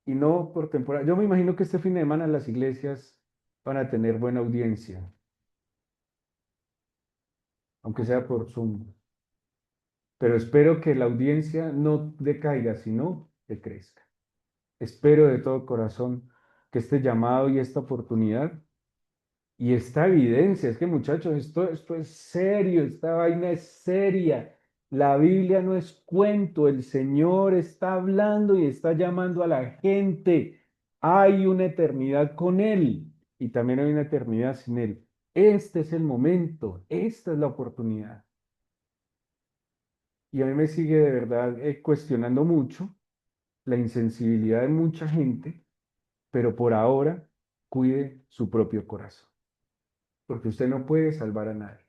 Y no por temporada. Yo me imagino que este fin de semana las iglesias van a tener buena audiencia, aunque sea por Zoom. Pero espero que la audiencia no decaiga, sino que crezca. Espero de todo corazón que este llamado y esta oportunidad y esta evidencia, es que muchachos, esto es serio, esta vaina es seria. La Biblia no es cuento, el Señor está hablando y está llamando a la gente. Hay una eternidad con Él y también hay una eternidad sin Él. Este es el momento, esta es la oportunidad. Y a mí me sigue de verdad cuestionando mucho la insensibilidad de mucha gente, pero por ahora cuide su propio corazón, porque usted no puede salvar a nadie.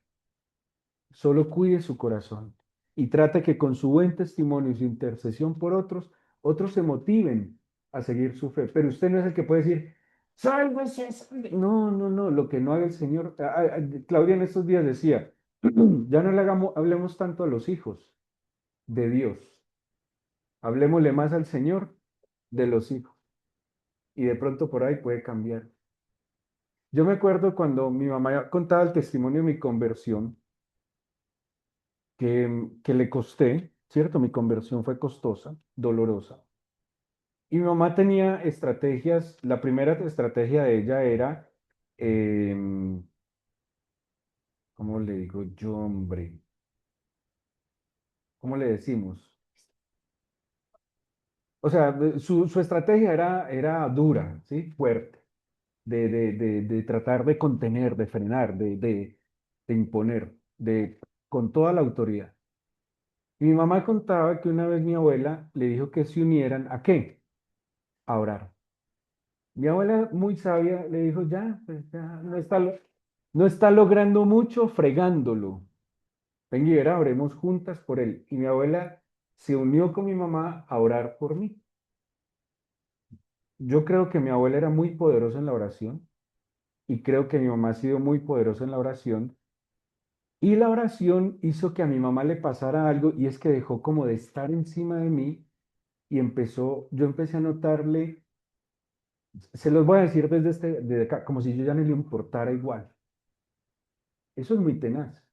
Solo cuide su corazón y trate que con su buen testimonio y su intercesión por otros, otros se motiven a seguir su fe. Pero usted no es el que puede decir, sálvese, sálvese. No, no, no, lo que no haga el Señor. Claudia en estos días decía, ya no le hablemos tanto a los hijos de Dios, hablemosle más al Señor de los hijos. Y de pronto por ahí puede cambiar. Yo me acuerdo cuando mi mamá contaba el testimonio de mi conversión, que le costé, ¿cierto? Mi conversión fue costosa, dolorosa. Y mi mamá tenía estrategias, la primera estrategia de ella era, em, ¿cómo le digo yo, hombre? ¿Cómo le decimos? O sea, su estrategia era dura, ¿sí? Fuerte, de tratar de contener, de frenar, de imponer, con toda la autoridad. Y mi mamá contaba que una vez mi abuela le dijo que se unieran ¿a qué? A orar. Mi abuela, muy sabia, le dijo, ya, pues ya no está logrando mucho fregándolo. Venga y verá, oremos juntas por él. Y mi abuela se unió con mi mamá a orar por mí. Yo creo que mi abuela era muy poderosa en la oración y creo que mi mamá ha sido muy poderosa en la oración. Y la oración hizo que a mi mamá le pasara algo y es que dejó como de estar encima de mí y yo empecé a notarle, se los voy a decir desde acá, como si yo ya no le importara igual. Eso es muy tenaz,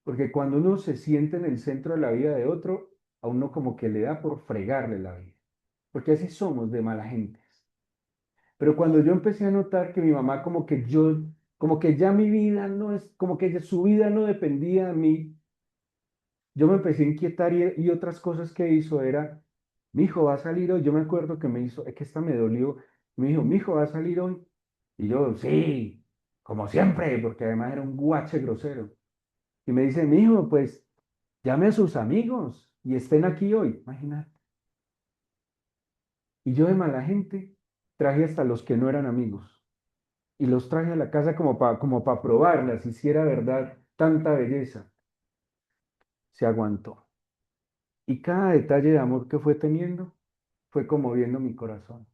porque cuando uno se siente en el centro de la vida de otro, a uno como que le da por fregarle la vida, porque así somos de mala gente. Pero cuando yo empecé a notar que mi mamá como que ya mi vida no es, como que su vida no dependía de mí, yo me empecé a inquietar y otras cosas que hizo era, mi hijo va a salir hoy, yo me acuerdo que me hizo, es que esta me dolió, me dijo, mi hijo va a salir hoy, y yo, sí, como siempre, porque además era un guache grosero. Y me dice, mi hijo, pues llame a sus amigos y estén aquí hoy. Imagínate. Y yo de mala gente traje hasta los que no eran amigos. Y los traje a la casa como pa probarlas, si era verdad tanta belleza. Se aguantó. Y cada detalle de amor que fue teniendo fue conmoviendo mi corazón.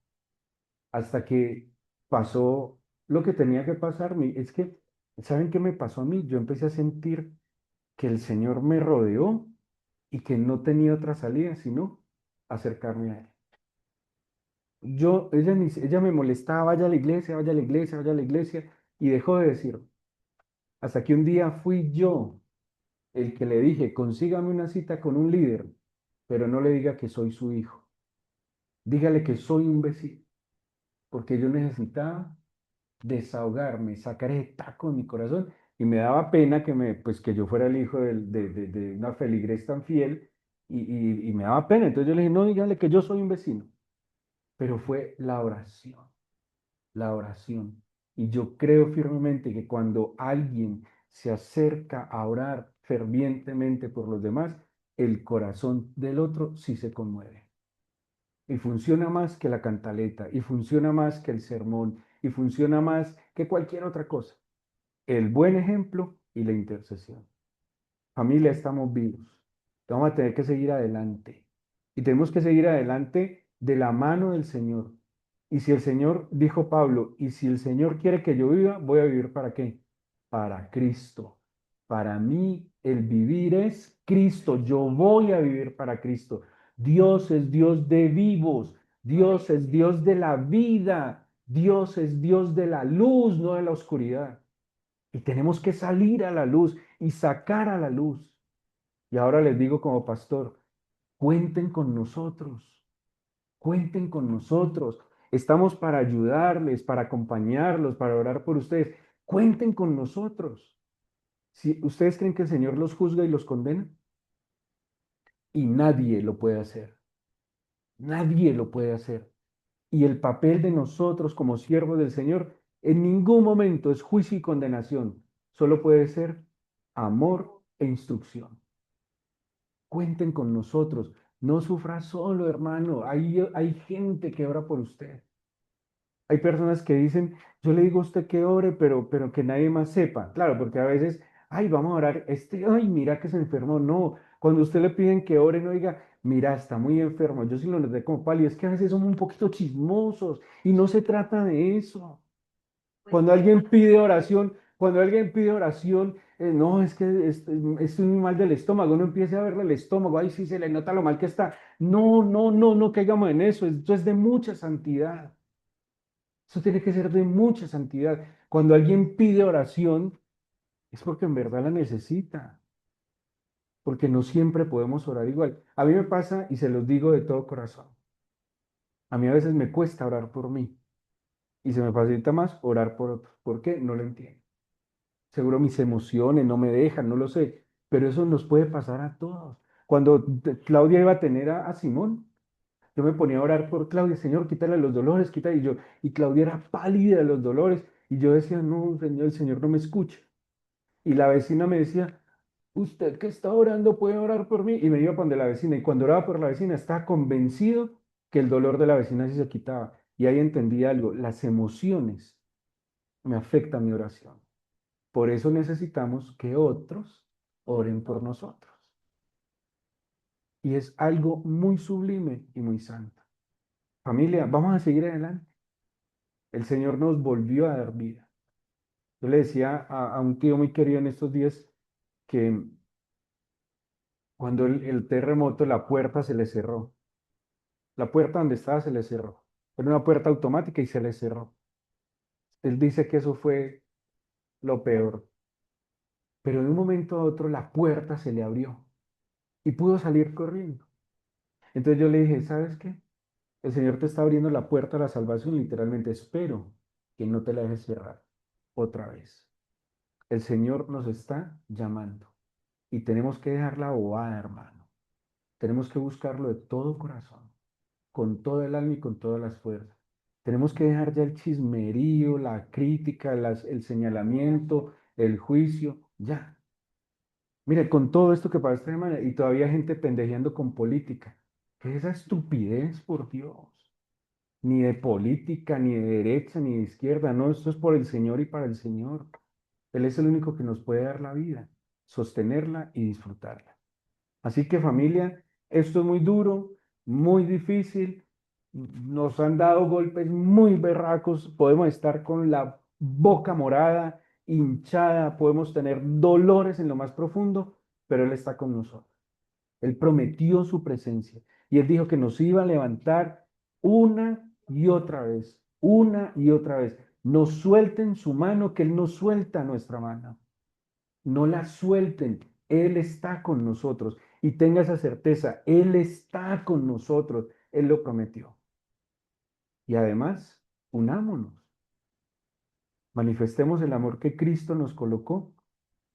Hasta que pasó lo que tenía que pasar. Es que, ¿saben qué me pasó a mí? Yo empecé a sentir que el Señor me rodeó y que no tenía otra salida sino acercarme a Él. Ella me molestaba, vaya a la iglesia, vaya a la iglesia, vaya a la iglesia, y dejó de decirlo. Hasta que un día fui yo el que le dije, consígame una cita con un líder, pero no le diga que soy su hijo. Dígale que soy un vecino, porque yo necesitaba desahogarme, sacar ese taco de mi corazón, y me daba pena pues, que yo fuera el hijo de una feligres tan fiel, y me daba pena. Entonces yo le dije, no, dígale que yo soy un vecino. Pero fue la oración, la oración. Y yo creo firmemente que cuando alguien se acerca a orar fervientemente por los demás, el corazón del otro sí se conmueve. y funciona más que la cantaleta, y funciona más que el sermón, y funciona más que cualquier otra cosa. El buen ejemplo y la intercesión. Familia, estamos vivos. Vamos a tener que seguir adelante. Y tenemos que seguir adelante de la mano del Señor. Y si el Señor, dijo Pablo, y si el Señor quiere que yo viva, voy a vivir ¿para qué? Para Cristo. Para mí el vivir es Cristo. Yo voy a vivir para Cristo. Dios es Dios de vivos. Dios es Dios de la vida. Dios es Dios de la luz, no de la oscuridad. Y tenemos que salir a la luz y sacar a la luz. Y ahora les digo como pastor, cuenten con nosotros, cuenten con nosotros. Estamos para ayudarles, para acompañarlos, para orar por ustedes. Cuenten con nosotros. Si ustedes creen que el Señor los juzga y los condena, y nadie lo puede hacer, nadie lo puede hacer. Y el papel de nosotros como siervos del Señor en ningún momento es juicio y condenación, solo puede ser amor e instrucción. Cuenten con nosotros. No sufra solo, hermano. Hay gente que ora por usted. Hay personas que dicen, yo le digo a usted que ore, pero que nadie más sepa. Claro, porque a veces, ay, vamos a orar, ay, mira que se enfermó. No, cuando usted le piden que ore, no diga, mira, está muy enfermo. Yo sí lo noté como pálido. Es que a veces somos un poquito chismosos y no se trata de eso. Cuando alguien pide oración, no, es que estoy muy mal del estómago, no empiece a verle el estómago, ay, sí se le nota lo mal que está. No, no, no, no caigamos en eso, esto es de mucha santidad. Eso tiene que ser de mucha santidad. Cuando alguien pide oración, es porque en verdad la necesita, porque no siempre podemos orar igual. A mí me pasa, y se los digo de todo corazón, a mí a veces me cuesta orar por mí, y se me facilita más orar por otros. ¿Por qué? No lo entiendo. Seguro mis emociones no me dejan, no lo sé, pero eso nos puede pasar a todos. Cuando Claudia iba a tener a Simón, yo me ponía a orar por Claudia, Señor, quítale los dolores, quítale, y Claudia era pálida de los dolores, y yo decía, no, Señor, el Señor no me escucha. Y la vecina me decía, usted que está orando puede orar por mí, y me iba para donde la vecina, y cuando oraba por la vecina estaba convencido que el dolor de la vecina sí se quitaba, y ahí entendí algo, las emociones me afectan mi oración. Por eso necesitamos que otros oren por nosotros. Y es algo muy sublime y muy santo. Familia, vamos a seguir adelante. El Señor nos volvió a dar vida. Yo le decía a un tío muy querido en estos días que cuando el terremoto la puerta se le cerró. La puerta donde estaba se le cerró. Era una puerta automática y se le cerró. Él dice que eso fue lo peor. Pero de un momento a otro la puerta se le abrió y pudo salir corriendo. Entonces yo le dije, ¿sabes qué? El Señor te está abriendo la puerta a la salvación, literalmente. Espero que no te la dejes cerrar otra vez. El Señor nos está llamando y tenemos que dejarla bobada, hermano. Tenemos que buscarlo de todo corazón, con todo el alma y con todas las fuerzas. Tenemos que dejar ya el chismerío, la crítica, el señalamiento, el juicio, ya. Mire, con todo esto que pasa esta semana y todavía gente pendejeando con política. ¿Qué es esa estupidez, por Dios? Ni de política, ni de derecha, ni de izquierda. No, esto es por el Señor y para el Señor. Él es el único que nos puede dar la vida, sostenerla y disfrutarla. Así que familia, esto es muy duro, muy difícil. Nos han dado golpes muy berracos. Podemos estar con la boca morada, hinchada, podemos tener dolores en lo más profundo, pero Él está con nosotros. Él prometió su presencia y Él dijo que nos iba a levantar una y otra vez, una y otra vez. No suelten su mano, que Él no suelta nuestra mano. No la suelten. Él está con nosotros y tenga esa certeza. Él está con nosotros. Él lo prometió. Y además, unámonos. Manifestemos el amor que Cristo nos colocó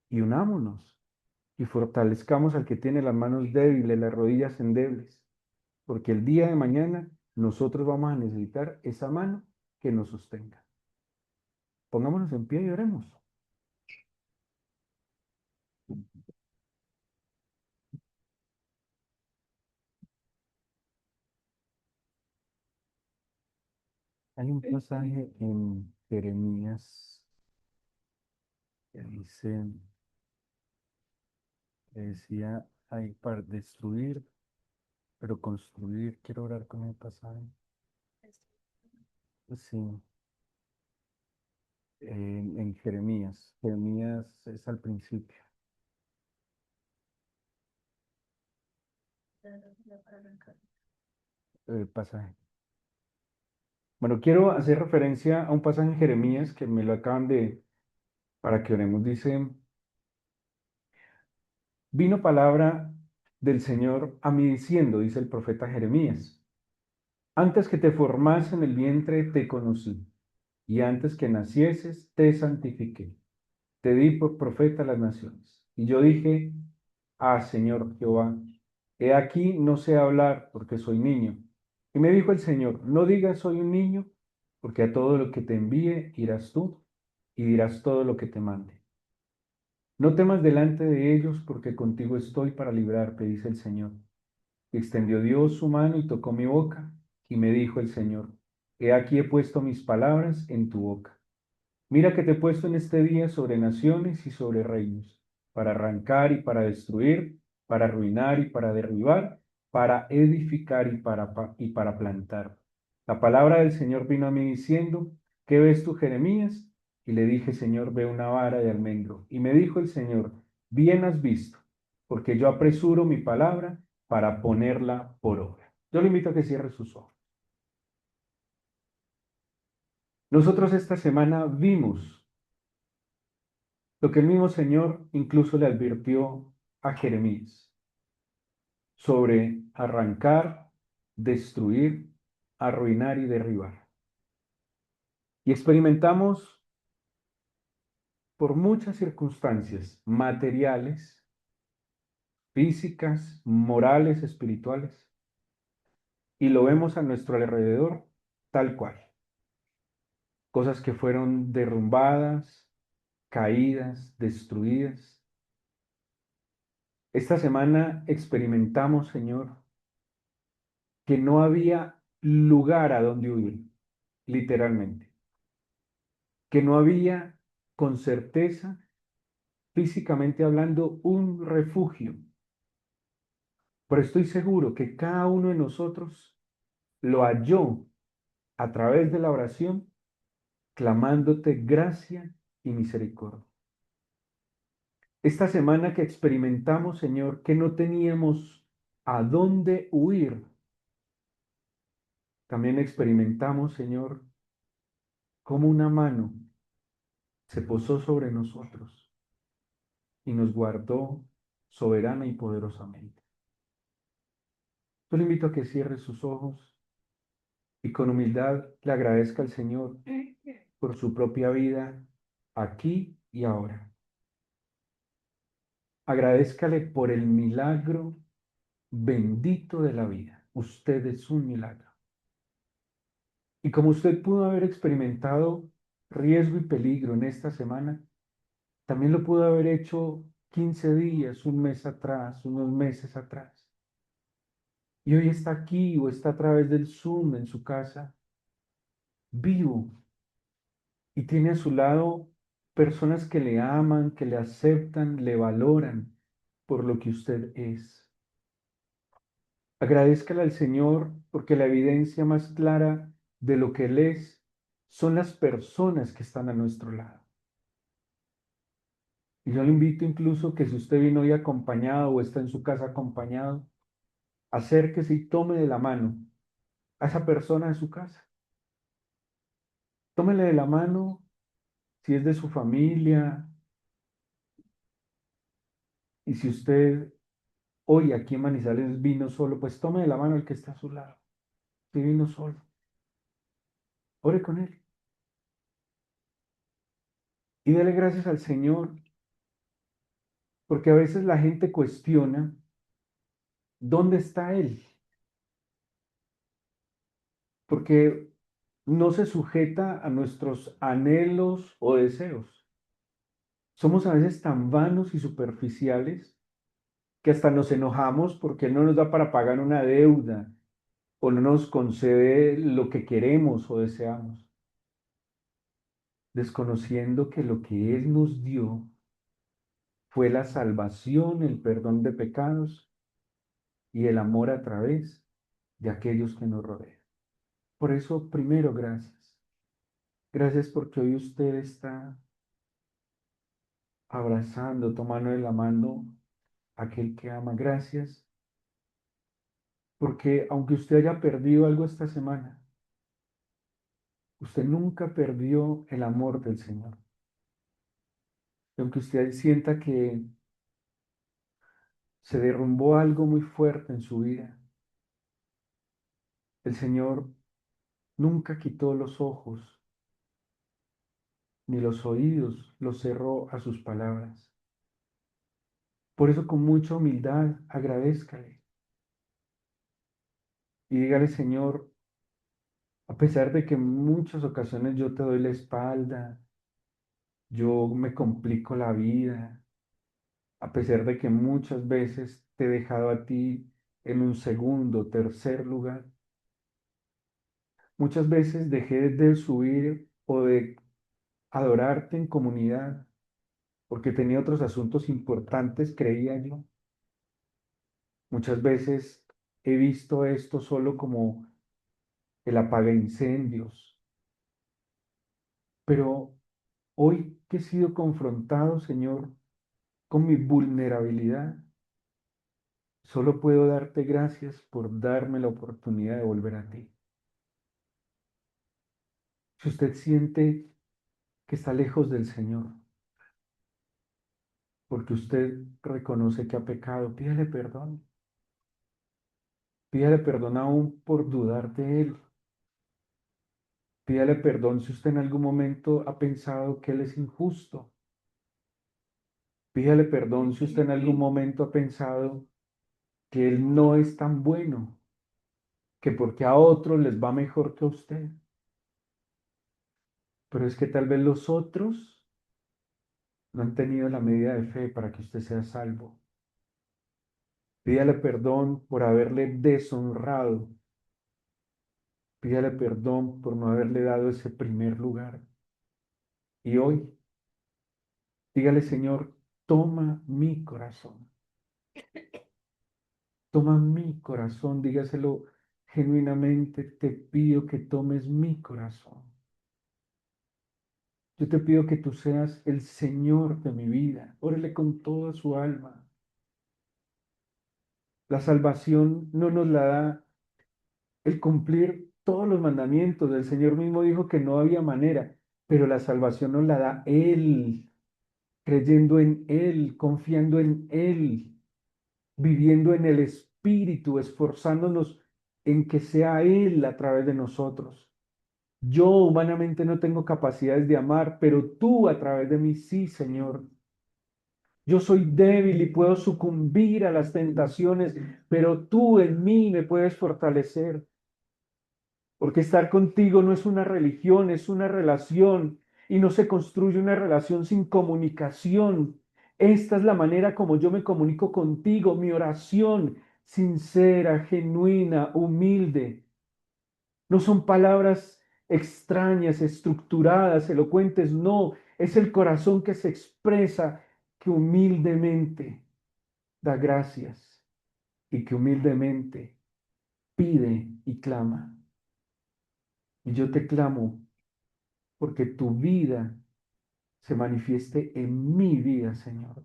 y unámonos y fortalezcamos al que tiene las manos débiles, las rodillas endebles. Porque el día de mañana nosotros vamos a necesitar esa mano que nos sostenga. Pongámonos en pie y oremos. Hay un pasaje en Jeremías que dice, que decía, hay para destruir, pero construir. Quiero orar con el pasaje. Sí, en Jeremías. Jeremías es al principio. El pasaje. Bueno, quiero hacer referencia a un pasaje en Jeremías que me lo acaban para que oremos. Dice, vino palabra del Señor a mí diciendo, dice el profeta Jeremías, antes que te formase en el vientre te conocí, y antes que nacieses te santifiqué. Te di por profeta a las naciones. Y yo dije, ah, Señor Jehová, he aquí no sé hablar porque soy niño. Y me dijo el Señor, no digas soy un niño, porque a todo lo que te envíe irás tú y dirás todo lo que te mande. No temas delante de ellos, porque contigo estoy para librarte, dice el Señor. Y extendió Dios su mano y tocó mi boca, y me dijo el Señor, he aquí he puesto mis palabras en tu boca. Mira que te he puesto en este día sobre naciones y sobre reinos, para arrancar y para destruir, para arruinar y para derribar, para edificar y para plantar. La palabra del Señor vino a mí diciendo, ¿qué ves tú, Jeremías? Y le dije, Señor, veo una vara de almendro. Y me dijo el Señor, bien has visto, porque yo apresuro mi palabra para ponerla por obra. Yo le invito a que cierre sus ojos. Nosotros esta semana vimos lo que el mismo Señor incluso le advirtió a Jeremías sobre arrancar, destruir, arruinar y derribar. Y experimentamos por muchas circunstancias materiales, físicas, morales, espirituales, y lo vemos a nuestro alrededor tal cual. Cosas que fueron derrumbadas, caídas, destruidas. Esta semana experimentamos, Señor, que no había lugar a donde huir, literalmente, que no había con certeza, físicamente hablando, un refugio. Pero estoy seguro que cada uno de nosotros lo halló a través de la oración, clamándote gracia y misericordia. Esta semana que experimentamos, Señor, que no teníamos a dónde huir, también experimentamos, Señor, cómo una mano se posó sobre nosotros y nos guardó soberana y poderosamente. Yo le invito a que cierre sus ojos y con humildad le agradezca al Señor por su propia vida aquí y ahora. Agradézcale por el milagro bendito de la vida. Usted es un milagro. Y como usted pudo haber experimentado riesgo y peligro en esta semana, también lo pudo haber hecho 15 días, un mes atrás, unos meses atrás. Y hoy está aquí o está a través del Zoom en su casa, vivo, y tiene a su lado personas que le aman, que le aceptan, le valoran por lo que usted es. Agradézcale al Señor porque la evidencia más clara de lo que Él es son las personas que están a nuestro lado. Y yo le invito incluso que si usted vino hoy acompañado o está en su casa acompañado, acérquese y tome de la mano a esa persona de su casa. Tómele de la mano si es de su familia, y si usted hoy aquí en Manizales vino solo, pues tome de la mano al que está a su lado. Si vino solo, ore con él y dele gracias al Señor, porque a veces la gente cuestiona dónde está Él, porque no se sujeta a nuestros anhelos o deseos. Somos a veces tan vanos y superficiales que hasta nos enojamos porque Él no nos da para pagar una deuda, o no nos concede lo que queremos o deseamos, desconociendo que lo que Él nos dio fue la salvación, el perdón de pecados y el amor a través de aquellos que nos rodean. Por eso, primero, gracias. Gracias porque hoy usted está abrazando, tomando de la mano a aquel que ama. Gracias porque aunque usted haya perdido algo esta semana, usted nunca perdió el amor del Señor. Y aunque usted sienta que se derrumbó algo muy fuerte en su vida, el Señor nunca quitó los ojos ni los oídos, los cerró a sus palabras. Por eso con mucha humildad agradézcale y dígale, Señor, a pesar de que en muchas ocasiones yo te doy la espalda, yo me complico la vida, a pesar de que muchas veces te he dejado a ti en un segundo, tercer lugar, muchas veces dejé de subir o de adorarte en comunidad porque tenía otros asuntos importantes, creía yo. Muchas veces he visto esto solo como el apaga incendios, pero hoy que he sido confrontado, Señor, con mi vulnerabilidad, solo puedo darte gracias por darme la oportunidad de volver a ti. Si usted siente que está lejos del Señor, porque usted reconoce que ha pecado, pídale perdón. Pídale perdón aún por dudar de Él. Pídale perdón si usted en algún momento ha pensado que Él es injusto. Pídale perdón si usted en algún momento ha pensado que Él no es tan bueno, que porque a otros les va mejor que a usted. Pero es que tal vez los otros no han tenido la medida de fe para que usted sea salvo. Pídale perdón por haberle deshonrado. Pídale perdón por no haberle dado ese primer lugar. Y hoy, dígale, Señor, toma mi corazón. Toma mi corazón, dígaselo genuinamente, te pido que tomes mi corazón. Yo te pido que tú seas el Señor de mi vida. Órale con toda su alma. La salvación no nos la da el cumplir todos los mandamientos. El Señor mismo dijo que no había manera, pero la salvación nos la da Él, creyendo en Él, confiando en Él, viviendo en el Espíritu, esforzándonos en que sea Él a través de nosotros. Yo humanamente no tengo capacidades de amar, pero tú a través de mí sí, Señor. Yo soy débil y puedo sucumbir a las tentaciones, pero tú en mí me puedes fortalecer. Porque estar contigo no es una religión, es una relación y no se construye una relación sin comunicación. Esta es la manera como yo me comunico contigo, mi oración sincera, genuina, humilde. No son palabras extrañas, estructuradas, elocuentes, no, es el corazón que se expresa, que humildemente da gracias y que humildemente pide y clama. Y yo te clamo porque tu vida se manifieste en mi vida, Señor.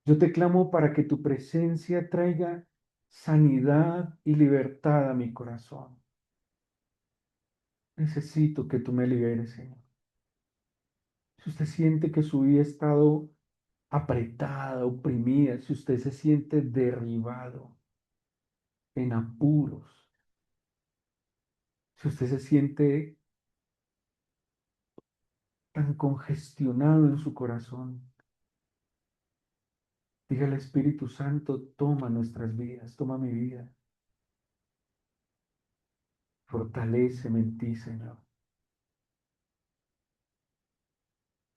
Yo te clamo para que tu presencia traiga sanidad y libertad a mi corazón. Necesito que tú me liberes, Señor. Si usted siente que su vida ha estado apretada, oprimida, si usted se siente derribado, en apuros, si usted se siente tan congestionado en su corazón, dígale, Espíritu Santo, toma nuestras vidas, toma mi vida. Fortaléceme en ti, Señor.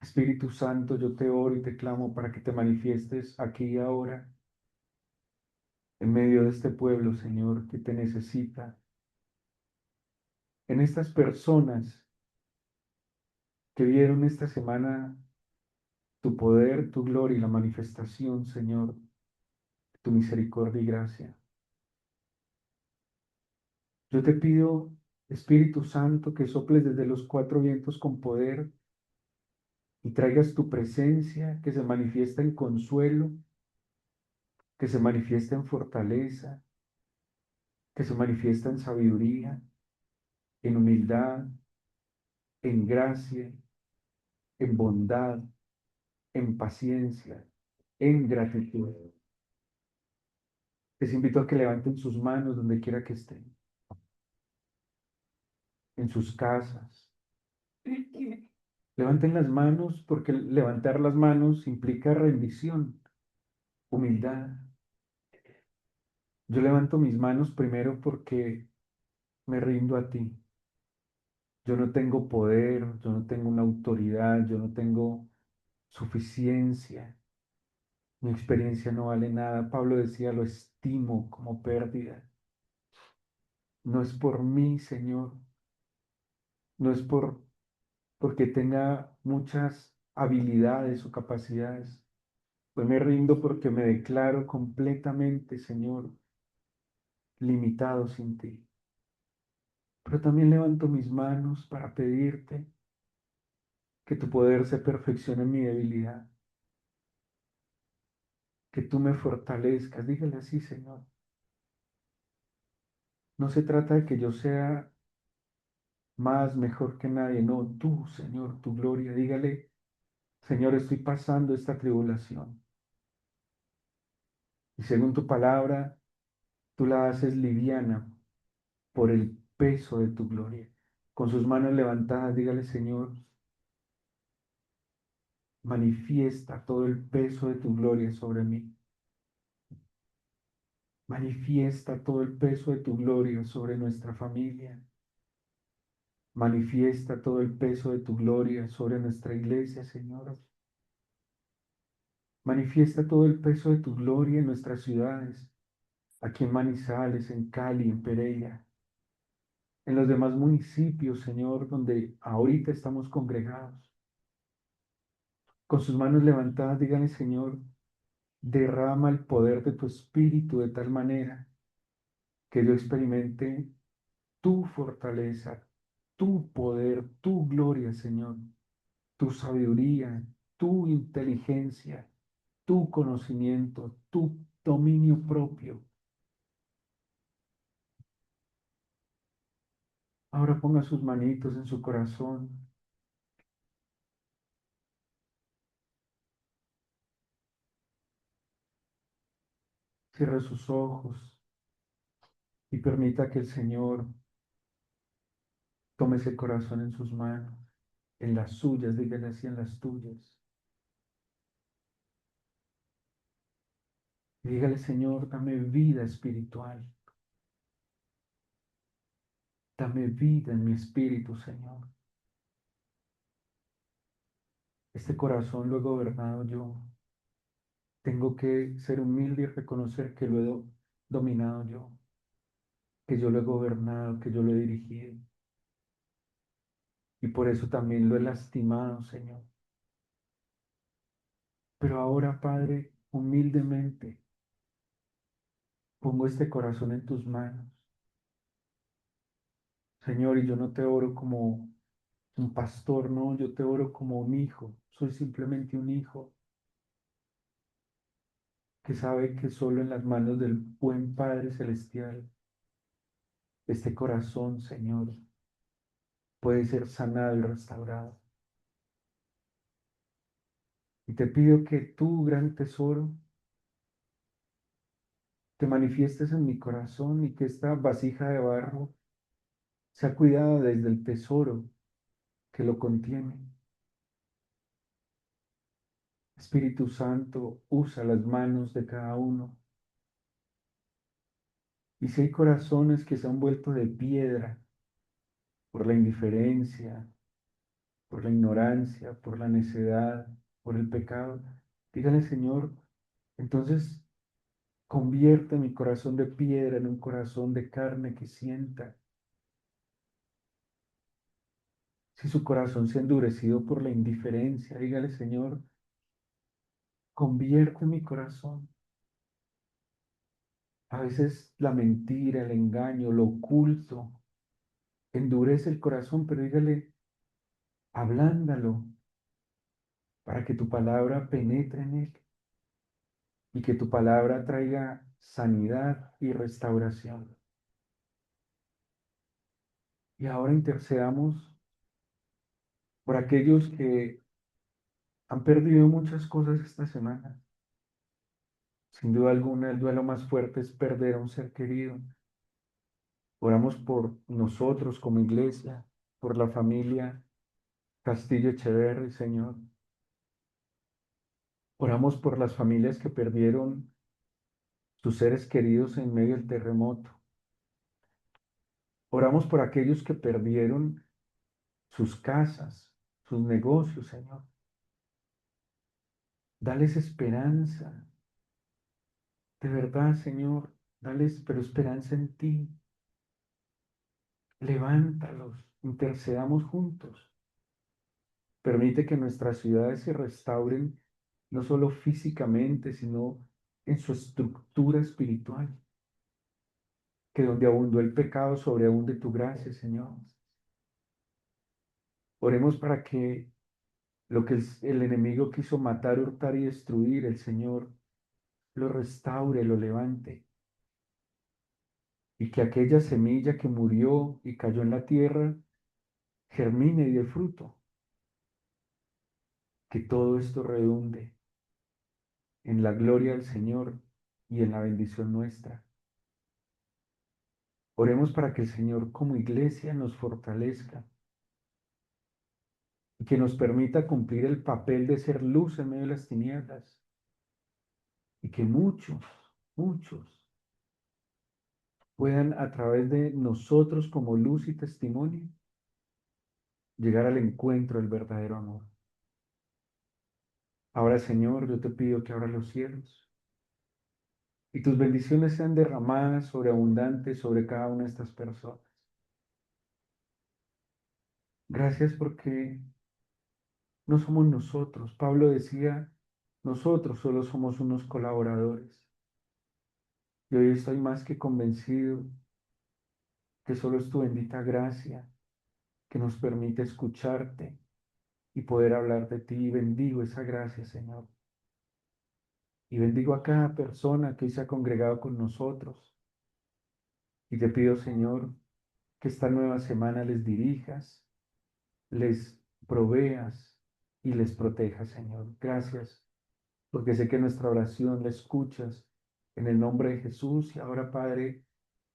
Espíritu Santo, yo te oro y te clamo para que te manifiestes aquí y ahora en medio de este pueblo, Señor, que te necesita, en estas personas que vieron esta semana tu poder, tu gloria y la manifestación, Señor, tu misericordia y gracia. Yo te pido, Espíritu Santo, que soples desde los cuatro vientos con poder y traigas tu presencia que se manifiesta en consuelo, que se manifiesta en fortaleza, que se manifiesta en sabiduría, en humildad, en gracia, en bondad, en paciencia, en gratitud. Les invito a que levanten sus manos donde quiera que estén, en sus casas. Levanten las manos porque levantar las manos implica rendición, humildad. Yo levanto mis manos primero porque me rindo a ti. Yo no tengo poder, yo no tengo una autoridad, yo no tengo suficiencia. Mi experiencia no vale nada. Pablo decía, lo estimo como pérdida. No es por mí, Señor. No es porque tenga muchas habilidades o capacidades. Pues me rindo porque me declaro completamente, Señor, limitado sin ti. Pero también levanto mis manos para pedirte que tu poder se perfeccione en mi debilidad, que tú me fortalezcas. Dígale así, Señor. No se trata de que yo sea más mejor que nadie, no, tú, Señor, tu gloria. Dígale, Señor, estoy pasando esta tribulación. Y según tu palabra, tú la haces liviana por el peso de tu gloria. Con sus manos levantadas, dígale, Señor, manifiesta todo el peso de tu gloria sobre mí. Manifiesta todo el peso de tu gloria sobre nuestra familia. Manifiesta todo el peso de tu gloria sobre nuestra iglesia, Señor. Manifiesta todo el peso de tu gloria en nuestras ciudades, aquí en Manizales, en Cali, en Pereira, en los demás municipios, Señor, donde ahorita estamos congregados. Con sus manos levantadas, díganle, Señor, derrama el poder de tu espíritu de tal manera que yo experimente tu fortaleza, tu poder, tu gloria, Señor, tu sabiduría, tu inteligencia, tu conocimiento, tu dominio propio. Ahora ponga sus manitos en su corazón. Cierre sus ojos y permita que el Señor tome ese corazón en sus manos, en las suyas, dígale así, en las tuyas. Y dígale, Señor, dame vida espiritual. Dame vida en mi espíritu, Señor. Este corazón lo he gobernado yo. Tengo que ser humilde y reconocer que lo he dominado yo, que yo lo he gobernado, que yo lo he dirigido. Y por eso también lo he lastimado, Señor. Pero ahora, Padre, humildemente pongo este corazón en tus manos. Señor, y yo no te oro como un pastor, no, yo te oro como un hijo. Soy simplemente un hijo que sabe que solo en las manos del buen Padre Celestial, este corazón, Señor, puede ser sanado y restaurado. Y te pido que tu gran tesoro te manifiestes en mi corazón y que esta vasija de barro sea cuidada desde el tesoro que lo contiene. Espíritu Santo, usa las manos de cada uno. Y si hay corazones que se han vuelto de piedra por la indiferencia, por la ignorancia, por la necedad, por el pecado, dígale, Señor, entonces Convierte mi corazón de piedra en un corazón de carne que sienta. Si su corazón se ha endurecido por la indiferencia, dígale, Señor, convierte mi corazón. A veces la mentira, el engaño, lo oculto, endurece el corazón, pero dígale, ablándalo para que tu palabra penetre en él y que tu palabra traiga sanidad y restauración. Y ahora intercedamos por aquellos que han perdido muchas cosas esta semana. Sin duda alguna, el duelo más fuerte es perder a un ser querido. Oramos por nosotros como iglesia, por la familia Castillo Echeverri, Señor. Oramos por las familias que perdieron sus seres queridos en medio del terremoto. Oramos por aquellos que perdieron sus casas, sus negocios, Señor. Dales esperanza. De verdad, Señor, dales, pero esperanza en ti. Levántalos, intercedamos juntos. Permite que nuestras ciudades se restauren no solo físicamente, sino en su estructura espiritual. Que donde abundó el pecado, sobreabunde tu gracia, Señor. Oremos para que lo que el enemigo quiso matar, hurtar y destruir, el Señor lo restaure, lo levante. Y que aquella semilla que murió y cayó en la tierra, germine y dé fruto. Que todo esto redunde en la gloria del Señor y en la bendición nuestra. Oremos para que el Señor como iglesia nos fortalezca y que nos permita cumplir el papel de ser luz en medio de las tinieblas y que muchos puedan a través de nosotros como luz y testimonio llegar al encuentro del verdadero amor. Ahora, Señor, yo te pido que abra los cielos y tus bendiciones sean derramadas sobreabundantes sobre cada una de estas personas. Gracias porque no somos nosotros. Pablo decía, nosotros solo somos unos colaboradores. Y hoy estoy más que convencido que solo es tu bendita gracia que nos permite escucharte y poder hablar de ti. Y bendigo esa gracia, Señor. Y bendigo a cada persona que hoy se ha congregado con nosotros. Y te pido, Señor, que esta nueva semana les dirijas, les proveas y les protejas, Señor. Gracias, porque sé que nuestra oración la escuchas en el nombre de Jesús. Y ahora, Padre,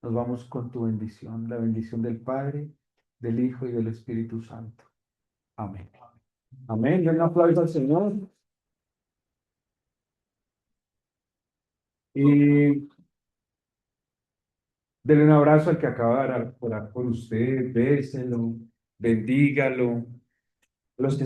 nos vamos con tu bendición, la bendición del Padre, del Hijo y del Espíritu Santo. Amén. Amén. Den un aplauso al Señor. Y denle un abrazo al que acaba de orar por usted, béselo, bendígalo. Los que